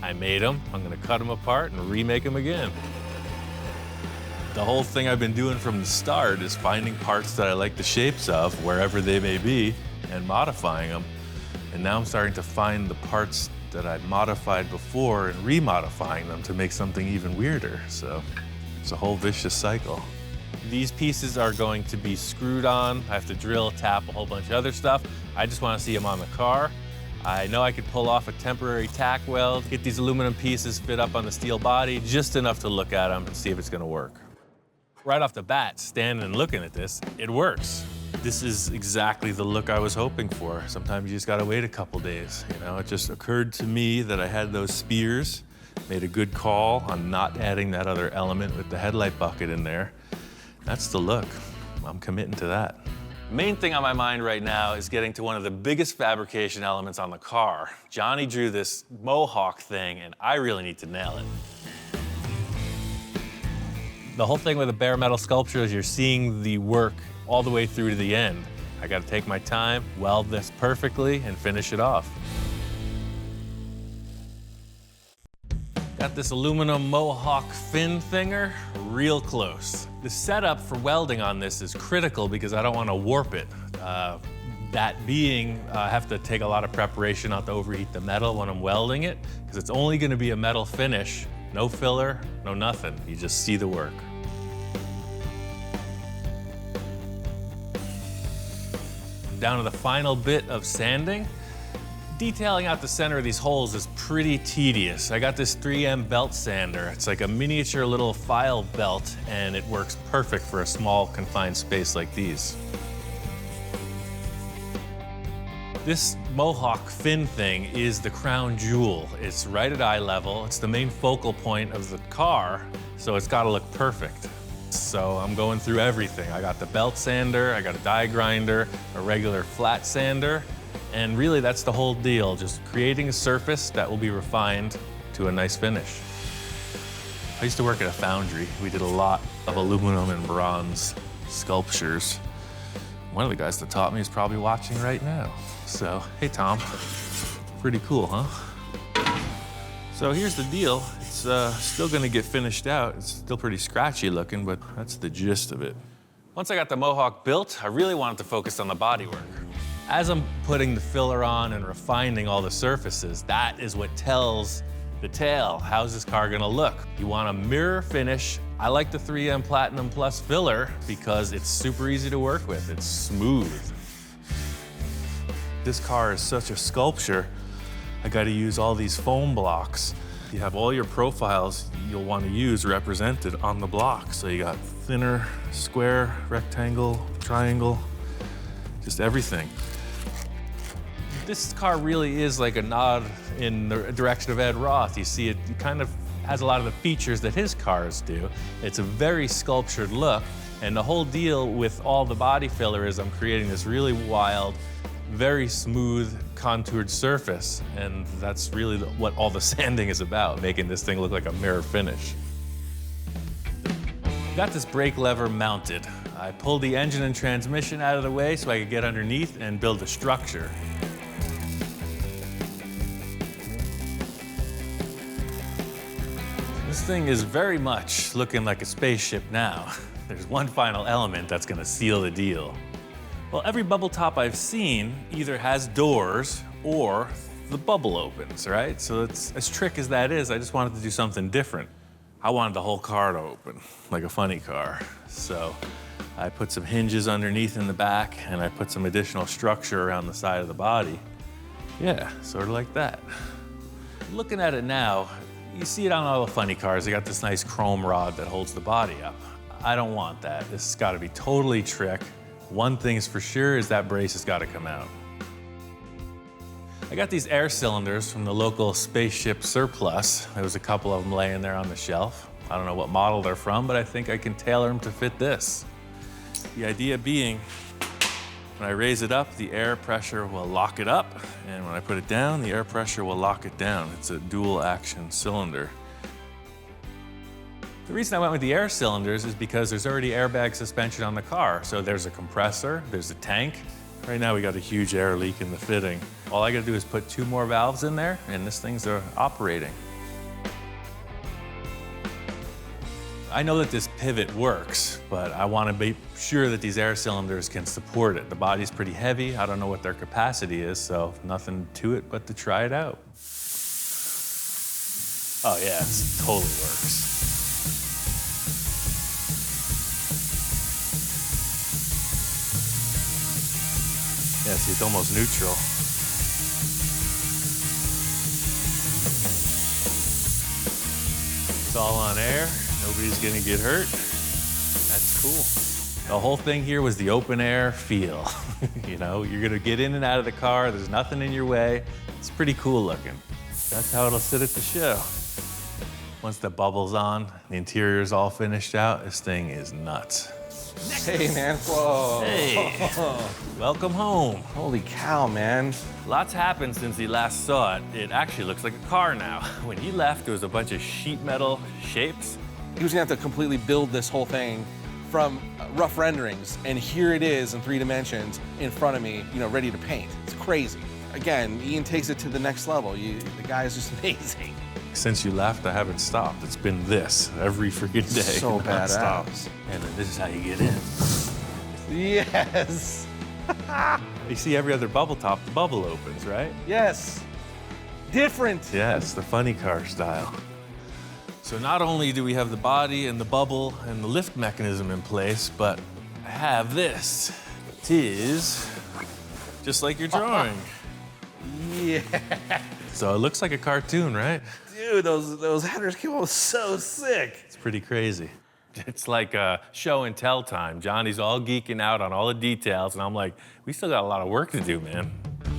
I made them, I'm gonna cut them apart and remake them again. The whole thing I've been doing from the start is finding parts that I like the shapes of, wherever they may be, and modifying them. And now I'm starting to find the parts that I'd modified before and remodifying them to make something even weirder. So it's a whole vicious cycle. These pieces are going to be screwed on. I have to drill, tap, a whole bunch of other stuff. I just want to see them on the car. I know I could pull off a temporary tack weld, get these aluminum pieces fit up on the steel body, just enough to look at them and see if it's gonna work. Right off the bat, standing and looking at this, it works. This is exactly the look I was hoping for. Sometimes you just gotta wait a couple days, you know? It just occurred to me that I had those spears, made a good call on not adding that other element with the headlight bucket in there. That's the look. I'm committing to that. Main thing on my mind right now is getting to one of the biggest fabrication elements on the car. Johnny drew this mohawk thing, and I really need to nail it. The whole thing with a bare metal sculpture is you're seeing the work all the way through to the end. I gotta take my time, weld this perfectly, and finish it off. Got this aluminum mohawk fin thinger real close. The setup for welding on this is critical because I don't want to warp it. That being, I have to take a lot of preparation not to overheat the metal when I'm welding it, because it's only going to be a metal finish, no filler, no nothing. You just see the work. Down to the final bit of sanding. Detailing out the center of these holes is pretty tedious. I got this 3M belt sander. It's like a miniature little file belt, and it works perfect for a small confined space like these. This mohawk fin thing is the crown jewel. It's right at eye level. It's the main focal point of the car, so it's gotta look perfect. So I'm going through everything. I got the belt sander, I got a die grinder, a regular flat sander, and really that's the whole deal, just creating a surface that will be refined to a nice finish. I used to work at a foundry. We did a lot of aluminum and bronze sculptures. One of the guys that taught me is probably watching right now. So, hey Tom, pretty cool, huh? So here's the deal. It's still gonna get finished out. It's still pretty scratchy looking, but that's the gist of it. Once I got the mohawk built, I really wanted to focus on the bodywork. As I'm putting the filler on and refining all the surfaces, that is what tells the tale. How's this car gonna look? You want a mirror finish. I like the 3M Platinum Plus filler because it's super easy to work with. It's smooth. This car is such a sculpture. I gotta use all these foam blocks. You have all your profiles you'll want to use represented on the block. So you got thinner, square, rectangle, triangle, just everything. This car really is like a nod in the direction of Ed Roth. You see it kind of has a lot of the features that his cars do. It's a very sculptured look, and the whole deal with all the body filler is I'm creating this really wild, very smooth, contoured surface, and that's really what all the sanding is about, making this thing look like a mirror finish. Got this brake lever mounted. I pulled the engine and transmission out of the way so I could get underneath and build a structure. This thing is very much looking like a spaceship now. There's one final element that's gonna seal the deal. Well, every bubble top I've seen either has doors or the bubble opens, right? So it's, as trick as that is, I just wanted to do something different. I wanted the whole car to open, like a funny car. So I put some hinges underneath in the back, and I put some additional structure around the side of the body. Yeah, sort of like that. Looking at it now, you see it on all the funny cars. They got this nice chrome rod that holds the body up. I don't want that. This has got to be totally trick. One thing is for sure is that brace has got to come out. I got these air cylinders from the local spaceship surplus. There was a couple of them laying there on the shelf. I don't know what model they're from, but I think I can tailor them to fit this. The idea being, when I raise it up, the air pressure will lock it up, and when I put it down, the air pressure will lock it down. It's a dual action cylinder. The reason I went with the air cylinders is because there's already airbag suspension on the car. So there's a compressor, there's a tank. Right now we got a huge air leak in the fitting. All I gotta do is put 2 more valves in there and this thing's operating. I know that this pivot works, but I wanna be sure that these air cylinders can support it. The body's pretty heavy. I don't know what their capacity is, so nothing to it but to try it out. Oh yeah, it totally works. Yeah, see, it's almost neutral. It's all on air. Nobody's gonna get hurt. That's cool. The whole thing here was the open air feel. You know, you're gonna get in and out of the car. There's nothing in your way. It's pretty cool looking. That's how it'll sit at the show. Once the bubble's on, the interior's all finished out, this thing is nuts. Hey, man. Whoa. Hey, welcome home. Holy cow, man. Lots happened since he last saw it. It actually looks like a car now. When he left, it was a bunch of sheet metal shapes. He was gonna have to completely build this whole thing from rough renderings, and here it is in 3 dimensions in front of me, ready to paint. It's crazy. Again, Ian takes it to the next level. The guy is just amazing. Since you left, I haven't stopped. It's been this every freaking day. So nonstop. badass. And then this is how you get in. Yes. You see every other bubble top, the bubble opens, right? Yes. Different. Yes, the funny car style. So not only do we have the body and the bubble and the lift mechanism in place, but I have this. It is just like your drawing. Yeah. So it looks like a cartoon, right? Dude, those headers came out so sick. It's pretty crazy. It's like a show and tell time. Johnny's all geeking out on all the details, and I'm like, we still got a lot of work to do, man.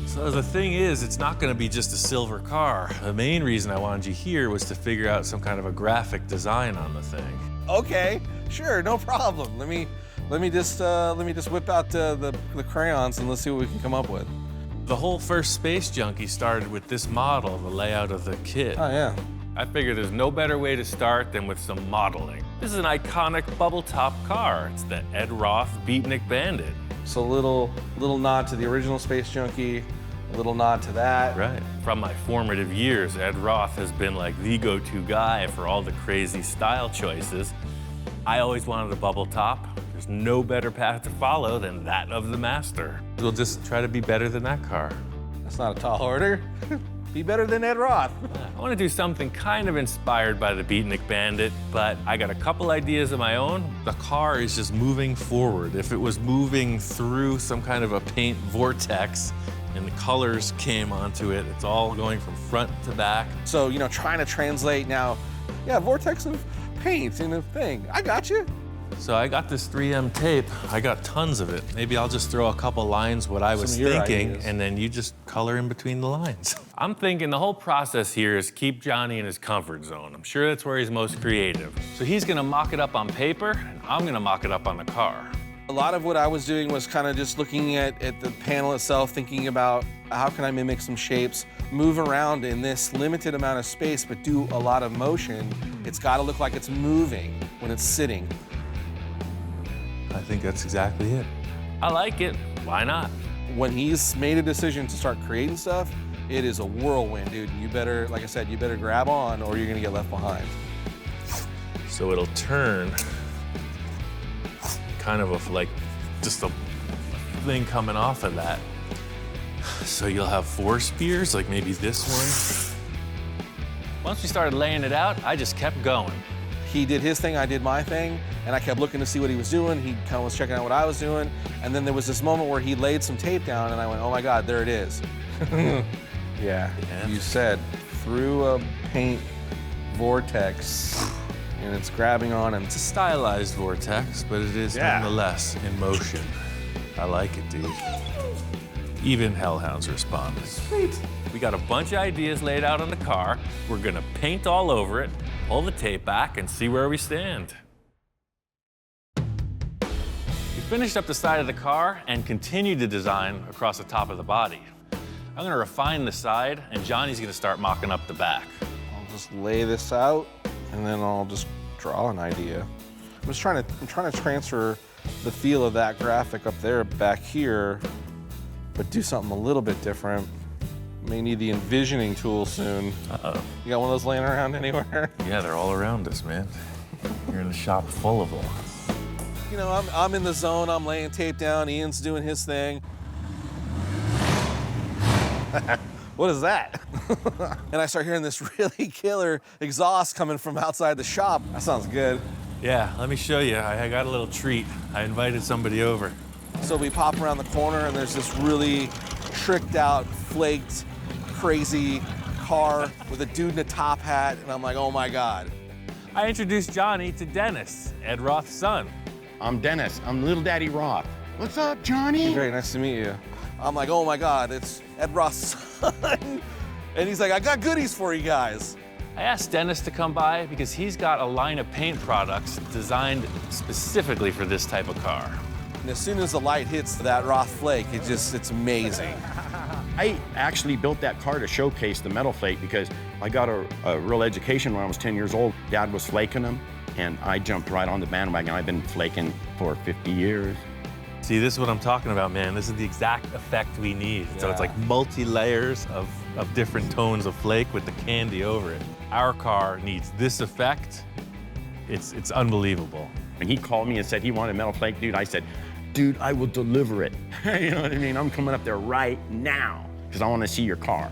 So the thing is, it's not gonna be just a silver car. The main reason I wanted you here was to figure out some kind of a graphic design on the thing. Okay, sure, no problem. Let me just whip out the crayons and let's see what we can come up with. The whole first Space Junkie started with this model, the layout of the kit. Oh yeah. I figured there's no better way to start than with some modeling. This is an iconic bubble top car. It's the Ed Roth Beatnik Bandit. So little nod to the original Space Junkie, a little nod to that. Right. From my formative years, Ed Roth has been like the go-to guy for all the crazy style choices. I always wanted a bubble top. There's no better path to follow than that of the master. We'll just try to be better than that car. That's not a tall order. Be better than Ed Roth. I want to do something kind of inspired by the Beatnik Bandit, but I got a couple ideas of my own. The car is just moving forward. If it was moving through some kind of a paint vortex and the colors came onto it, it's all going from front to back. So, trying to translate now, yeah, vortex of paint in a thing. I got you. So I got this 3M tape. I got tons of it. Maybe I'll just throw a couple lines what I was Some of your thinking, ideas. and then you just color in between the lines. I'm thinking the whole process here is keep Johnny in his comfort zone. I'm sure that's where he's most creative. So he's gonna mock it up on paper, and I'm gonna mock it up on the car. A lot of what I was doing was kind of just looking at the panel itself, thinking about how can I mimic some shapes, move around in this limited amount of space, but do a lot of motion. It's got to look like it's moving when it's sitting. I think that's exactly it. I like it. Why not? When he's made a decision to start creating stuff, it is a whirlwind, dude. You better, like I said, you better grab on or you're gonna get left behind. So it'll turn kind of like just a thing coming off of that. So you'll have 4 spears, like maybe this one. Once we started laying it out, I just kept going. He did his thing, I did my thing, and I kept looking to see what he was doing. He kind of was checking out what I was doing, and then there was this moment where he laid some tape down, and I went, oh my God, there it is. Yeah, you said, through a paint vortex, and it's grabbing on him. It's a stylized vortex, but it is nonetheless in motion. I like it, dude. Even hellhounds respond. Sweet. We got a bunch of ideas laid out on the car. We're gonna paint all over it, pull the tape back, and see where we stand. We finished up the side of the car and continued to design across the top of the body. I'm gonna refine the side, and Johnny's gonna start mocking up the back. I'll just lay this out, and then I'll just draw an idea. I'm trying to transfer the feel of that graphic up there back here, but do something a little bit different. May need the envisioning tool soon. Uh-oh. You got one of those laying around anywhere? Yeah, they're all around us, man. You're in a shop full of them. I'm in the zone, I'm laying tape down, Ian's doing his thing. What is that? And I start hearing this really killer exhaust coming from outside the shop. That sounds good. Yeah, let me show you. I got a little treat. I invited somebody over. So we pop around the corner and there's this really tricked out, flaked, crazy car with a dude in a top hat, and I'm like, oh my God. I introduced Johnny to Dennis, Ed Roth's son. I'm Dennis. I'm Little Daddy Roth. What's up, Johnny? Very nice to meet you. I'm like, oh my God, it's Ed Roth's son. And he's like, I got goodies for you guys. I asked Dennis to come by because he's got a line of paint products designed specifically for this type of car. And as soon as the light hits that Roth flake, it's amazing. I actually built that car to showcase the metal flake because I got a real education when I was 10 years old. Dad was flaking them, and I jumped right on the bandwagon. I've been flaking for 50 years. See, this is what I'm talking about, man. This is the exact effect we need. So it's like multi-layers of different tones of flake with the candy over it. Our car needs this effect. It's unbelievable. When he called me and said he wanted metal flake, dude, I said, dude, I will deliver it. You know what I mean? I'm coming up there right now because I want to see your car.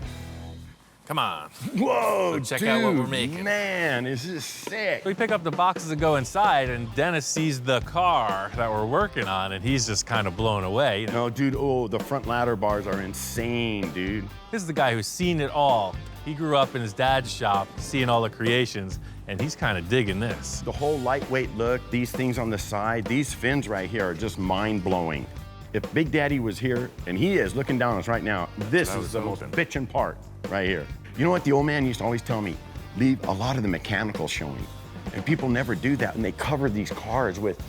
Come on. Whoa, Check dude, out what we're making. Man, this is sick. We pick up the boxes and go inside, and Dennis sees the car that we're working on, and he's just kind of blown away. No, dude, oh, the front ladder bars are insane, dude. This is the guy who's seen it all. He grew up in his dad's shop, seeing all the creations, and he's kind of digging this. The whole lightweight look, these things on the side, these fins right here are just mind-blowing. If Big Daddy was here, and he is looking down on us right now, this is the most bitchin' part right here. You know what the old man used to always tell me? Leave a lot of the mechanical showing. And people never do that, and they cover these cars with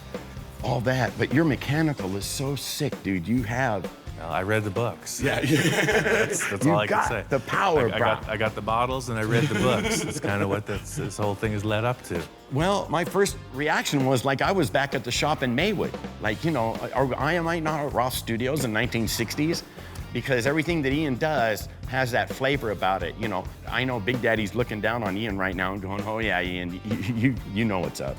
all that. But your mechanical is so sick, dude. You have... Well, I read the books. Yeah, that's all I can say. The power, bro. I got the models and I read the books. That's kind of what this whole thing is led up to. Well, my first reaction was like I was back at the shop in Maywood. Like, you know, I might not at Roth Studios in 1960s because everything that Ian does has that flavor about it. You know, I know Big Daddy's looking down on Ian right now and going, oh yeah, Ian, you know what's up.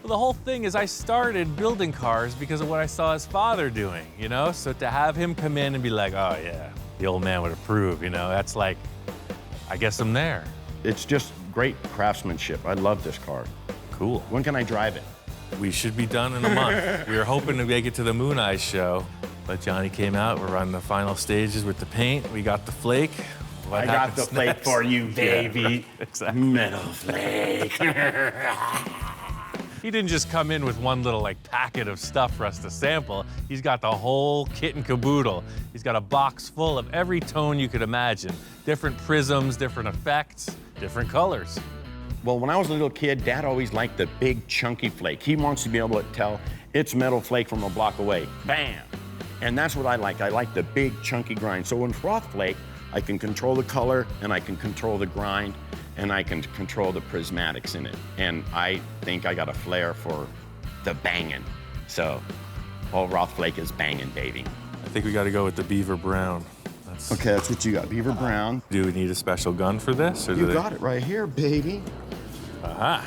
Well, the whole thing is I started building cars because of what I saw his father doing, you know? So to have him come in and be like, oh yeah, the old man would approve, you know? That's like, I guess I'm there. It's just great craftsmanship. I love this car. Cool. When can I drive it? We should be done in a month. We were hoping to make it to the Moon Eyes show, but Johnny came out. We're on the final stages with the paint. We got the flake. What I got the flake next? for you, baby. Yeah, exactly. Metal flake. He didn't just come in with one little like packet of stuff for us to sample. He's got the whole kit and caboodle. He's got a box full of every tone you could imagine. Different prisms, different effects, different colors. Well, when I was a little kid, Dad always liked the big chunky flake. He wants to be able to tell it's metal flake from a block away. Bam! And that's what I like. I like the big chunky grind. So in Roth flake, I can control the color and I can control the grind and I can control the prismatics in it. And I think I got a flair for the banging. So all Roth flake is banging, baby. I think we got to go with the beaver brown. Okay, that's what you got, beaver brown. Do we need a special gun for this? Or You got it right here, baby. Aha.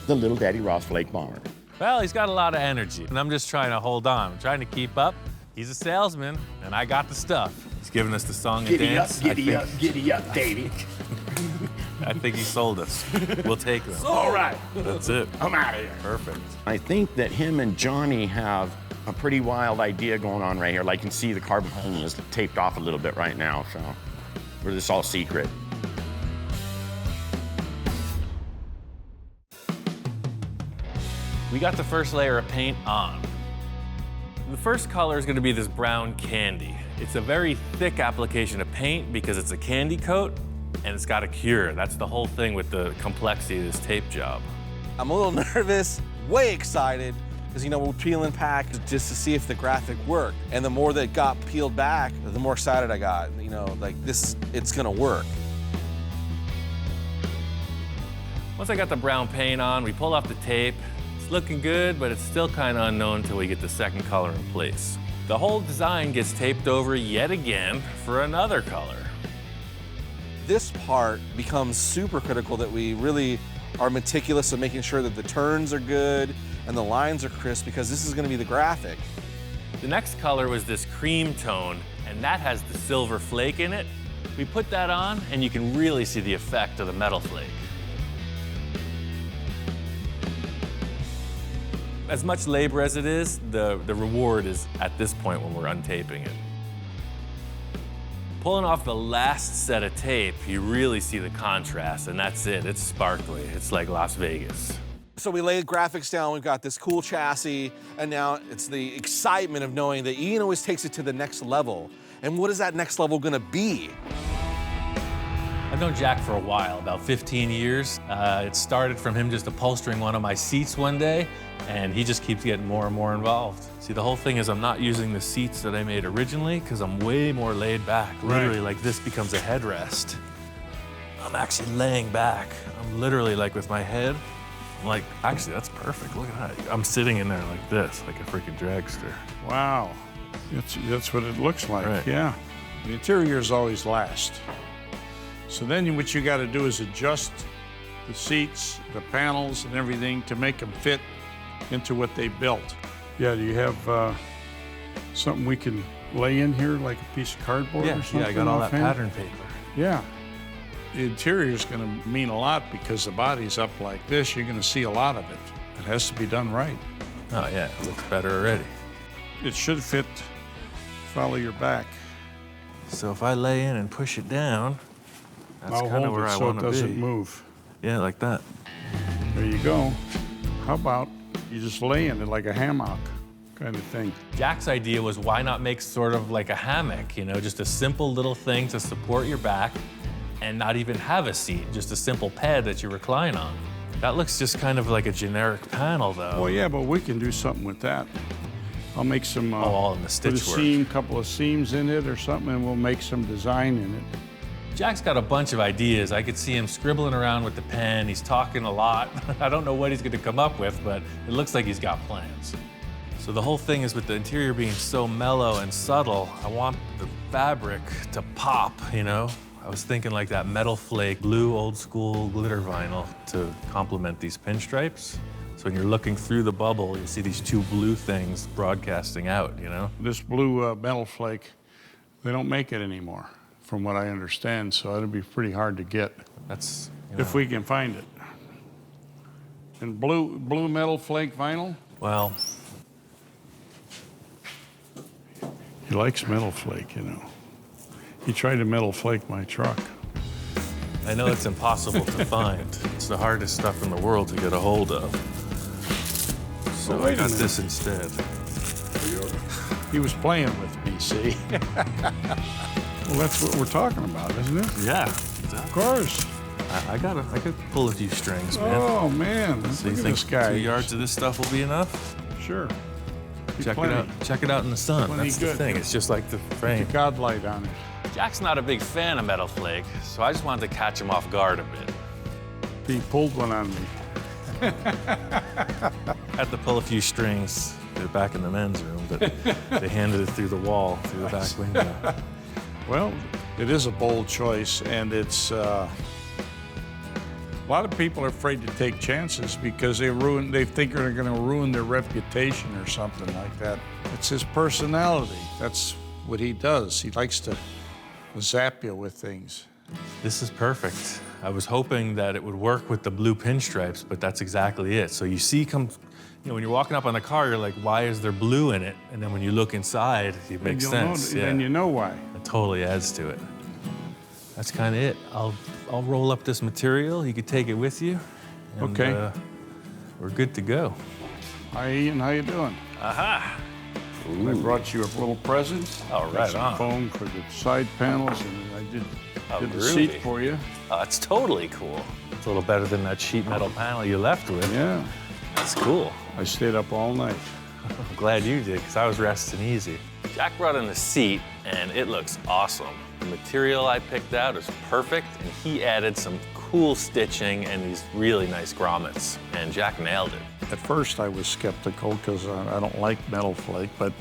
The little Daddy Roth flake bomber. Well, he's got a lot of energy, and I'm just trying to hold on. I'm trying to keep up. He's a salesman, and I got the stuff. He's giving us the song and dance. Giddy up, baby. I think he sold us. We'll take them. All right. That's it. I'm out of here. Perfect. I think that him and Johnny have a pretty wild idea going on right here. Like you can see the carbon hole is taped off a little bit right now, so we're just all secret. We got the first layer of paint on. The first color is going to be this brown candy. It's a very thick application of paint because it's a candy coat and it's got a cure. That's the whole thing with the complexity of this tape job. I'm a little nervous, way excited, because you know, we're peeling back just to see if the graphic worked. And the more that got peeled back, the more excited I got. You know, like this, it's gonna work. Once I got the brown paint on, we pulled off the tape. It's looking good, but it's still kind of unknown until we get the second color in place. The whole design gets taped over yet again for another color. This part becomes super critical, that we really are meticulous of making sure that the turns are good and the lines are crisp, because this is gonna be the graphic. The next color was this cream tone, and that has the silver flake in it. We put that on, and you can really see the effect of the metal flake. As much labor as it is, the reward is at this point when we're untaping it. Pulling off the last set of tape, you really see the contrast, and that's it. It's sparkly. It's like Las Vegas. So we laid graphics down, we've got this cool chassis, and now it's the excitement of knowing that Ian always takes it to the next level. And what is that next level gonna be? I've known Jack for a while, about 15 years. It started from him just upholstering one of my seats one day, and he just keeps getting more and more involved. See, the whole thing is I'm not using the seats that I made originally because I'm way more laid back. Literally, like this becomes a headrest. I'm actually laying back. I'm literally like with my head. I'm like, actually, that's perfect. Look at that. I'm sitting in there like this, like a freaking dragster. Wow. That's what it looks like, Right. yeah. The interiors always last. So then what you got to do is adjust the seats, the panels, and everything to make them fit into what they built. Yeah, do you have something we can lay in here, like a piece of cardboard or something? Yeah, I got all that offhand? pattern paper. Yeah. The interior is going to mean a lot because the body's up like this. You're going to see a lot of it. It has to be done right. Oh yeah, it looks better already. It should fit, follow your back. So if I lay in and push it down, that's I'll kind of hold where it I so want it to doesn't be. move. Yeah, like that. There you go. How about you just lay in it like a hammock kind of thing? Jack's idea was why not make sort of like a hammock, you know, just a simple little thing to support your back and not even have a seat, just a simple pad that you recline on. That looks just kind of like a generic panel though. Well, yeah, but we can do something with that. I'll make some, all in the put a stitch work. seam, couple of seams in it or something, and we'll make some design in it. Jack's got a bunch of ideas. I could see him scribbling around with the pen. He's talking a lot. I don't know what he's gonna come up with, but it looks like he's got plans. So the whole thing is with the interior being so mellow and subtle, I want the fabric to pop, you know? I was thinking like that metal flake, blue old school glitter vinyl to complement these pinstripes. So when you're looking through the bubble, you see these two blue things broadcasting out, you know? This blue metal flake, they don't make it anymore, from what I understand, so it'll be pretty hard to get That's, if we can find it. And blue metal flake vinyl? well, He likes metal flake, you know. He tried to metal flake my truck. I know it's impossible to find. It's the hardest stuff in the world to get a hold of. So Oh, I wait a got minute. this instead. He was playing with me, see? Well, that's what we're talking about, isn't it? Yeah, Of exactly. course. I could pull a few strings, man. Oh, man. So you Look at think this guy. 2 yards of this stuff will be enough? Sure. Be Check plenty. it out. Check it out in the sun. Plenty That's the good. thing. It's just like the frame. God light on it. Jack's not a big fan of metal flake, so I just wanted to catch him off guard a bit. He pulled one on me. Had to pull a few strings. They're back in the men's room, but they handed it through the wall, through the back window. Well, it is a bold choice, and it's a lot of people are afraid to take chances because they think they're going to ruin their reputation or something like that. It's his personality. That's what he does. He likes to zap you with things. This is perfect. I was hoping that it would work with the blue pinstripes, but that's exactly it. So you see, when you're walking up on the car, you're like, why is there blue in it? And then when you look inside, it makes You'll sense. know, Then you know why. It totally adds to it. That's kind of it. I'll roll up this material. You could take it with you. And, Okay. We're good to go. Hi, Ian. How you doing? Aha! I brought you a little present. Oh, Got right some on. foam for the side panels, and I did the groovy. seat for you. Oh, it's totally cool. It's a little better than that sheet metal panel you left with. Yeah. That's cool. I stayed up all night. I'm glad you did, because I was resting easy. Jack brought in the seat, and it looks awesome. The material I picked out is perfect, and he added some cool stitching and these really nice grommets, and Jack nailed it. At first, I was skeptical because I don't like metal flake, but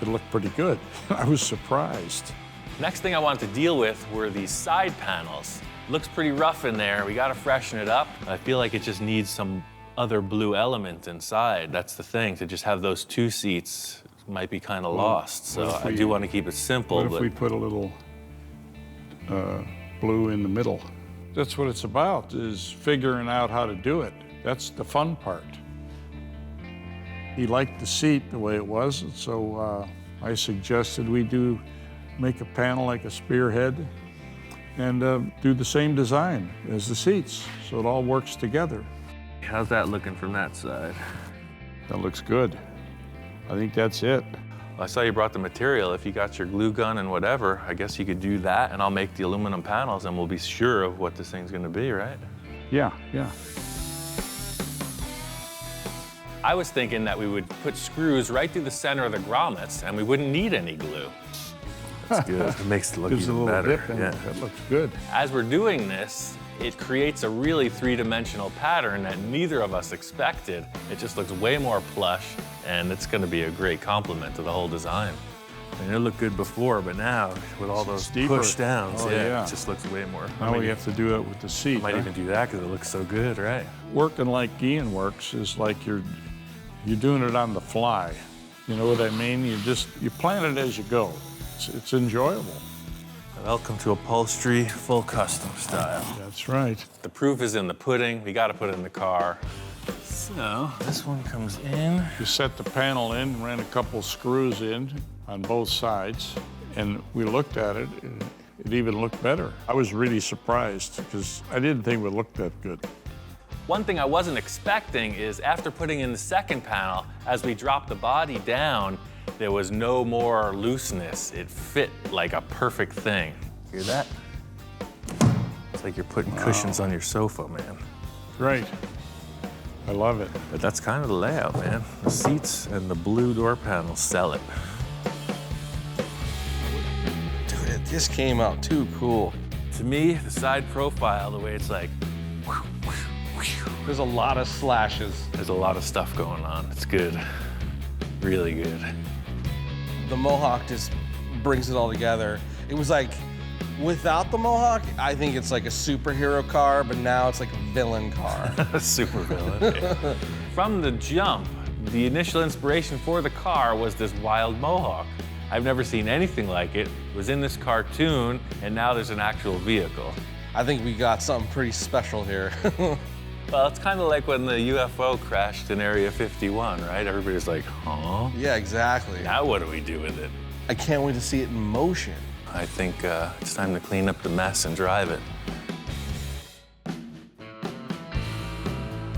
it looked pretty good. I was surprised. Next thing I wanted to deal with were these side panels. Looks pretty rough in there. We gotta freshen it up. I feel like it just needs some other blue element inside. That's the thing, to just have those two seats might be kind of lost. So if I we- do want to keep it simple, What if but we put a little blue in the middle? That's what it's about, is figuring out how to do it. That's the fun part. He liked the seat the way it was, and so I suggested we make a panel like a spearhead and do the same design as the seats, so it all works together. how's that looking from that side? That looks good. I think that's it. I saw you brought the material. If you got your glue gun and whatever, I guess you could do that, and I'll make the aluminum panels, and we'll be sure of what this thing's gonna be, right? Yeah. I was thinking that we would put screws right through the center of the grommets, and we wouldn't need any glue. That's good. It makes it look Gives a even little better. dip in it. That looks good. As we're doing this, it creates a really three-dimensional pattern that neither of us expected. It just looks way more plush, and it's gonna be a great complement to the whole design. I mean, it looked good before, but now, with all those steeper. push downs, Oh, yeah, yeah. it just looks way more. Now we have to do it with the seat. Might huh? even do that because it looks so good, right? Working like Ian works is like you're doing it on the fly. You know what I mean? You plan it as you go. It's enjoyable. Welcome to Upholstery, full custom style. That's right. The proof is in the pudding. We got to put it in the car. So this one comes in. You set the panel in, ran a couple screws in on both sides, and we looked at it, and it even looked better. I was really surprised because I didn't think it would look that good. One thing I wasn't expecting is after putting in the second panel, as we dropped the body down, there was no more looseness. It fit like a perfect thing. Hear that? It's like you're putting cushions on your sofa, man. Great. I love it. But that's kind of the layout, man. The seats and the blue door panels sell it. Dude, it just came out too cool. To me, the side profile, the way it's like, There's a lot of slashes. there's a lot of stuff going on. It's good. Really good. The Mohawk just brings it all together. It was like, without the Mohawk, I think it's like a superhero car, but now it's like a villain car. Super villain. Yeah. From the jump, the initial inspiration for the car was this wild Mohawk. I've never seen anything like it. It was in this cartoon, and now there's an actual vehicle. I think we got something pretty special here. Well, it's kind of like when the UFO crashed in Area 51, right? Everybody's like, huh? Yeah, exactly. Now what do we do with it? I can't wait to see it in motion. I think it's time to clean up the mess and drive it.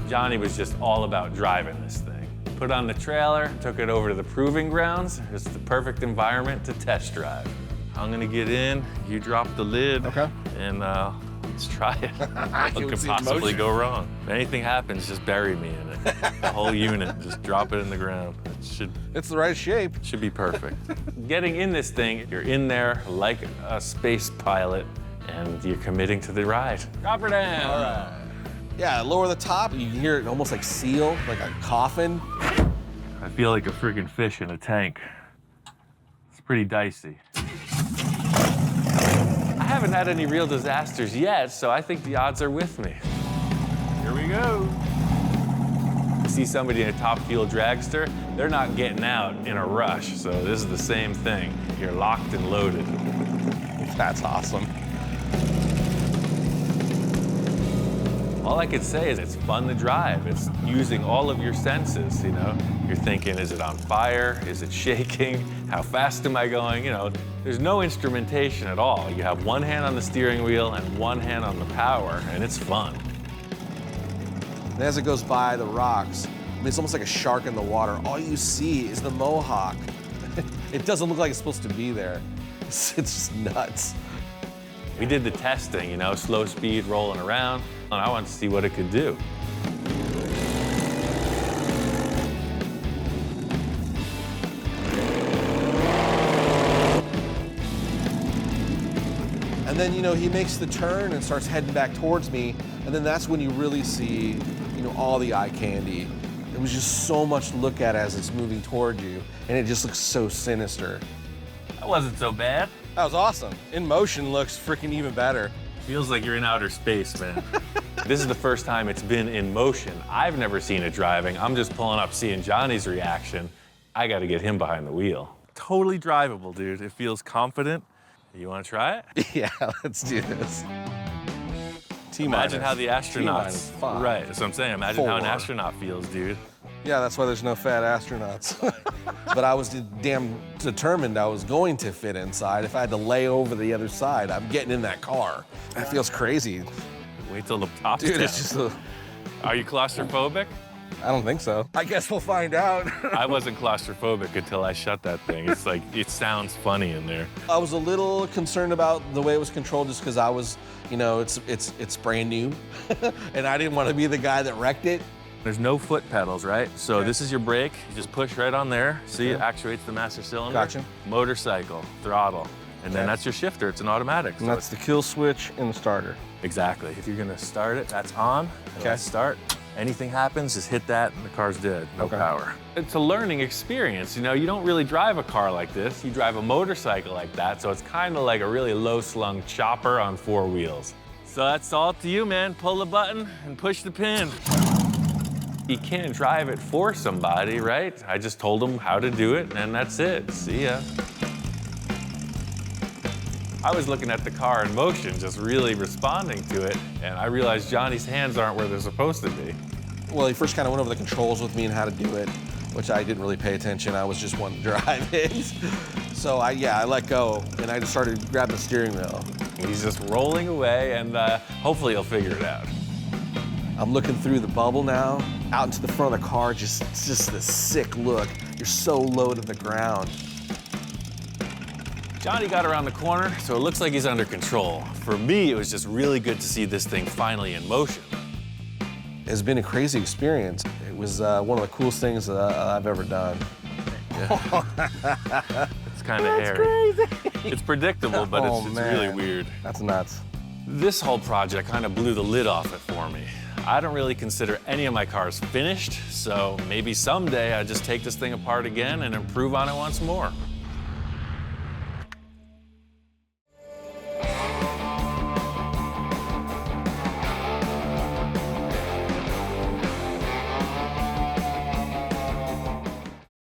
Johnny was just all about driving this thing. Put on the trailer, took it over to the proving grounds. It's the perfect environment to test drive. I'm gonna get in, you drop the lid, Okay. and let's try it. What You could would see it in possibly motion. go wrong? If anything happens, just bury me in it. The whole unit, just drop it in the ground. It It's the right shape. should be perfect. Getting in this thing, you're in there like a space pilot, and you're committing to the ride. Drop her down. All right. Yeah, lower the top, you can hear it almost like seal, like a coffin. I feel like a friggin' fish in a tank. It's pretty dicey. I haven't had any real disasters yet, so I think the odds are with me. Here we go. See somebody in a top fuel dragster, they're not getting out in a rush, so this is the same thing. You're locked and loaded. That's awesome. All I could say is it's fun to drive. It's using all of your senses, you know? You're thinking, is it on fire? Is it shaking? How fast am I going? You know, there's no instrumentation at all. You have one hand on the steering wheel and one hand on the power, and it's fun. And as it goes by the rocks, I mean, it's almost like a shark in the water. All you see is the Mohawk. It doesn't look like it's supposed to be there. It's just nuts. We did the testing, you know, slow speed rolling around, and I wanted to see what it could do. And then, you know, he makes the turn and starts heading back towards me, and then that's when you really see, you know, all the eye candy. It was just so much to look at as it's moving toward you, and it just looks so sinister. That wasn't so bad. That was awesome. In motion looks freaking even better. Feels like you're in outer space, man. This is the first time it's been in motion. I've never seen it driving. I'm just pulling up, seeing Johnny's reaction. I got to get him behind the wheel. Totally drivable, dude. It feels confident. You want to try it? Yeah, let's do this. Imagine how the astronauts. T-5. Right, that's what I'm saying. Imagine how an 4. astronaut feels, dude. Yeah, that's why there's no fat astronauts. But I was damn determined I was going to fit inside. If I had to lay over the other side, I'm getting in that car. That feels crazy. Wait till the top's Dude, down. it's just a... Are you claustrophobic? I don't think so. I guess we'll find out. I wasn't claustrophobic until I shut that thing. It's like, it sounds funny in there. I was a little concerned about the way it was controlled just because I was, you know, it's brand new. And I didn't want to be the guy that wrecked it. There's no foot pedals, right? So this is your brake. You just push right on there. See, it actuates the master cylinder. Gotcha. Motorcycle, throttle. And then that's your shifter. It's an automatic. And that's the kill switch in the starter. Exactly. If you're gonna start it, that's on. Okay. Let's start. Anything happens, just hit that and the car's dead. No power. It's a learning experience. You know, you don't really drive a car like this. You drive a motorcycle like that, so it's kind of like a really low-slung chopper on 4 wheels. So that's all up to you, man. Pull the button and push the pin. You can't drive it for somebody, right? I just told them how to do it, and that's it. See ya. I was looking at the car in motion, just really responding to it, and I realized Johnny's hands aren't where they're supposed to be. Well, he first kind of went over the controls with me and how to do it, which I didn't really pay attention. I was just wanting to drive it. So I let go, and I just started grabbing the steering wheel. He's just rolling away, and hopefully he'll figure it out. I'm looking through the bubble now, out into the front of the car, it's just this sick look. You're so low to the ground. Johnny got around the corner, so it looks like he's under control. For me, it was just really good to see this thing finally in motion. It's been a crazy experience. It was one of the coolest things that I've ever done. Yeah. It's kind of hairy. Crazy. It's predictable, but it's really weird. That's nuts. This whole project kind of blew the lid off it for me. I don't really consider any of my cars finished, so maybe someday I just take this thing apart again and improve on it once more.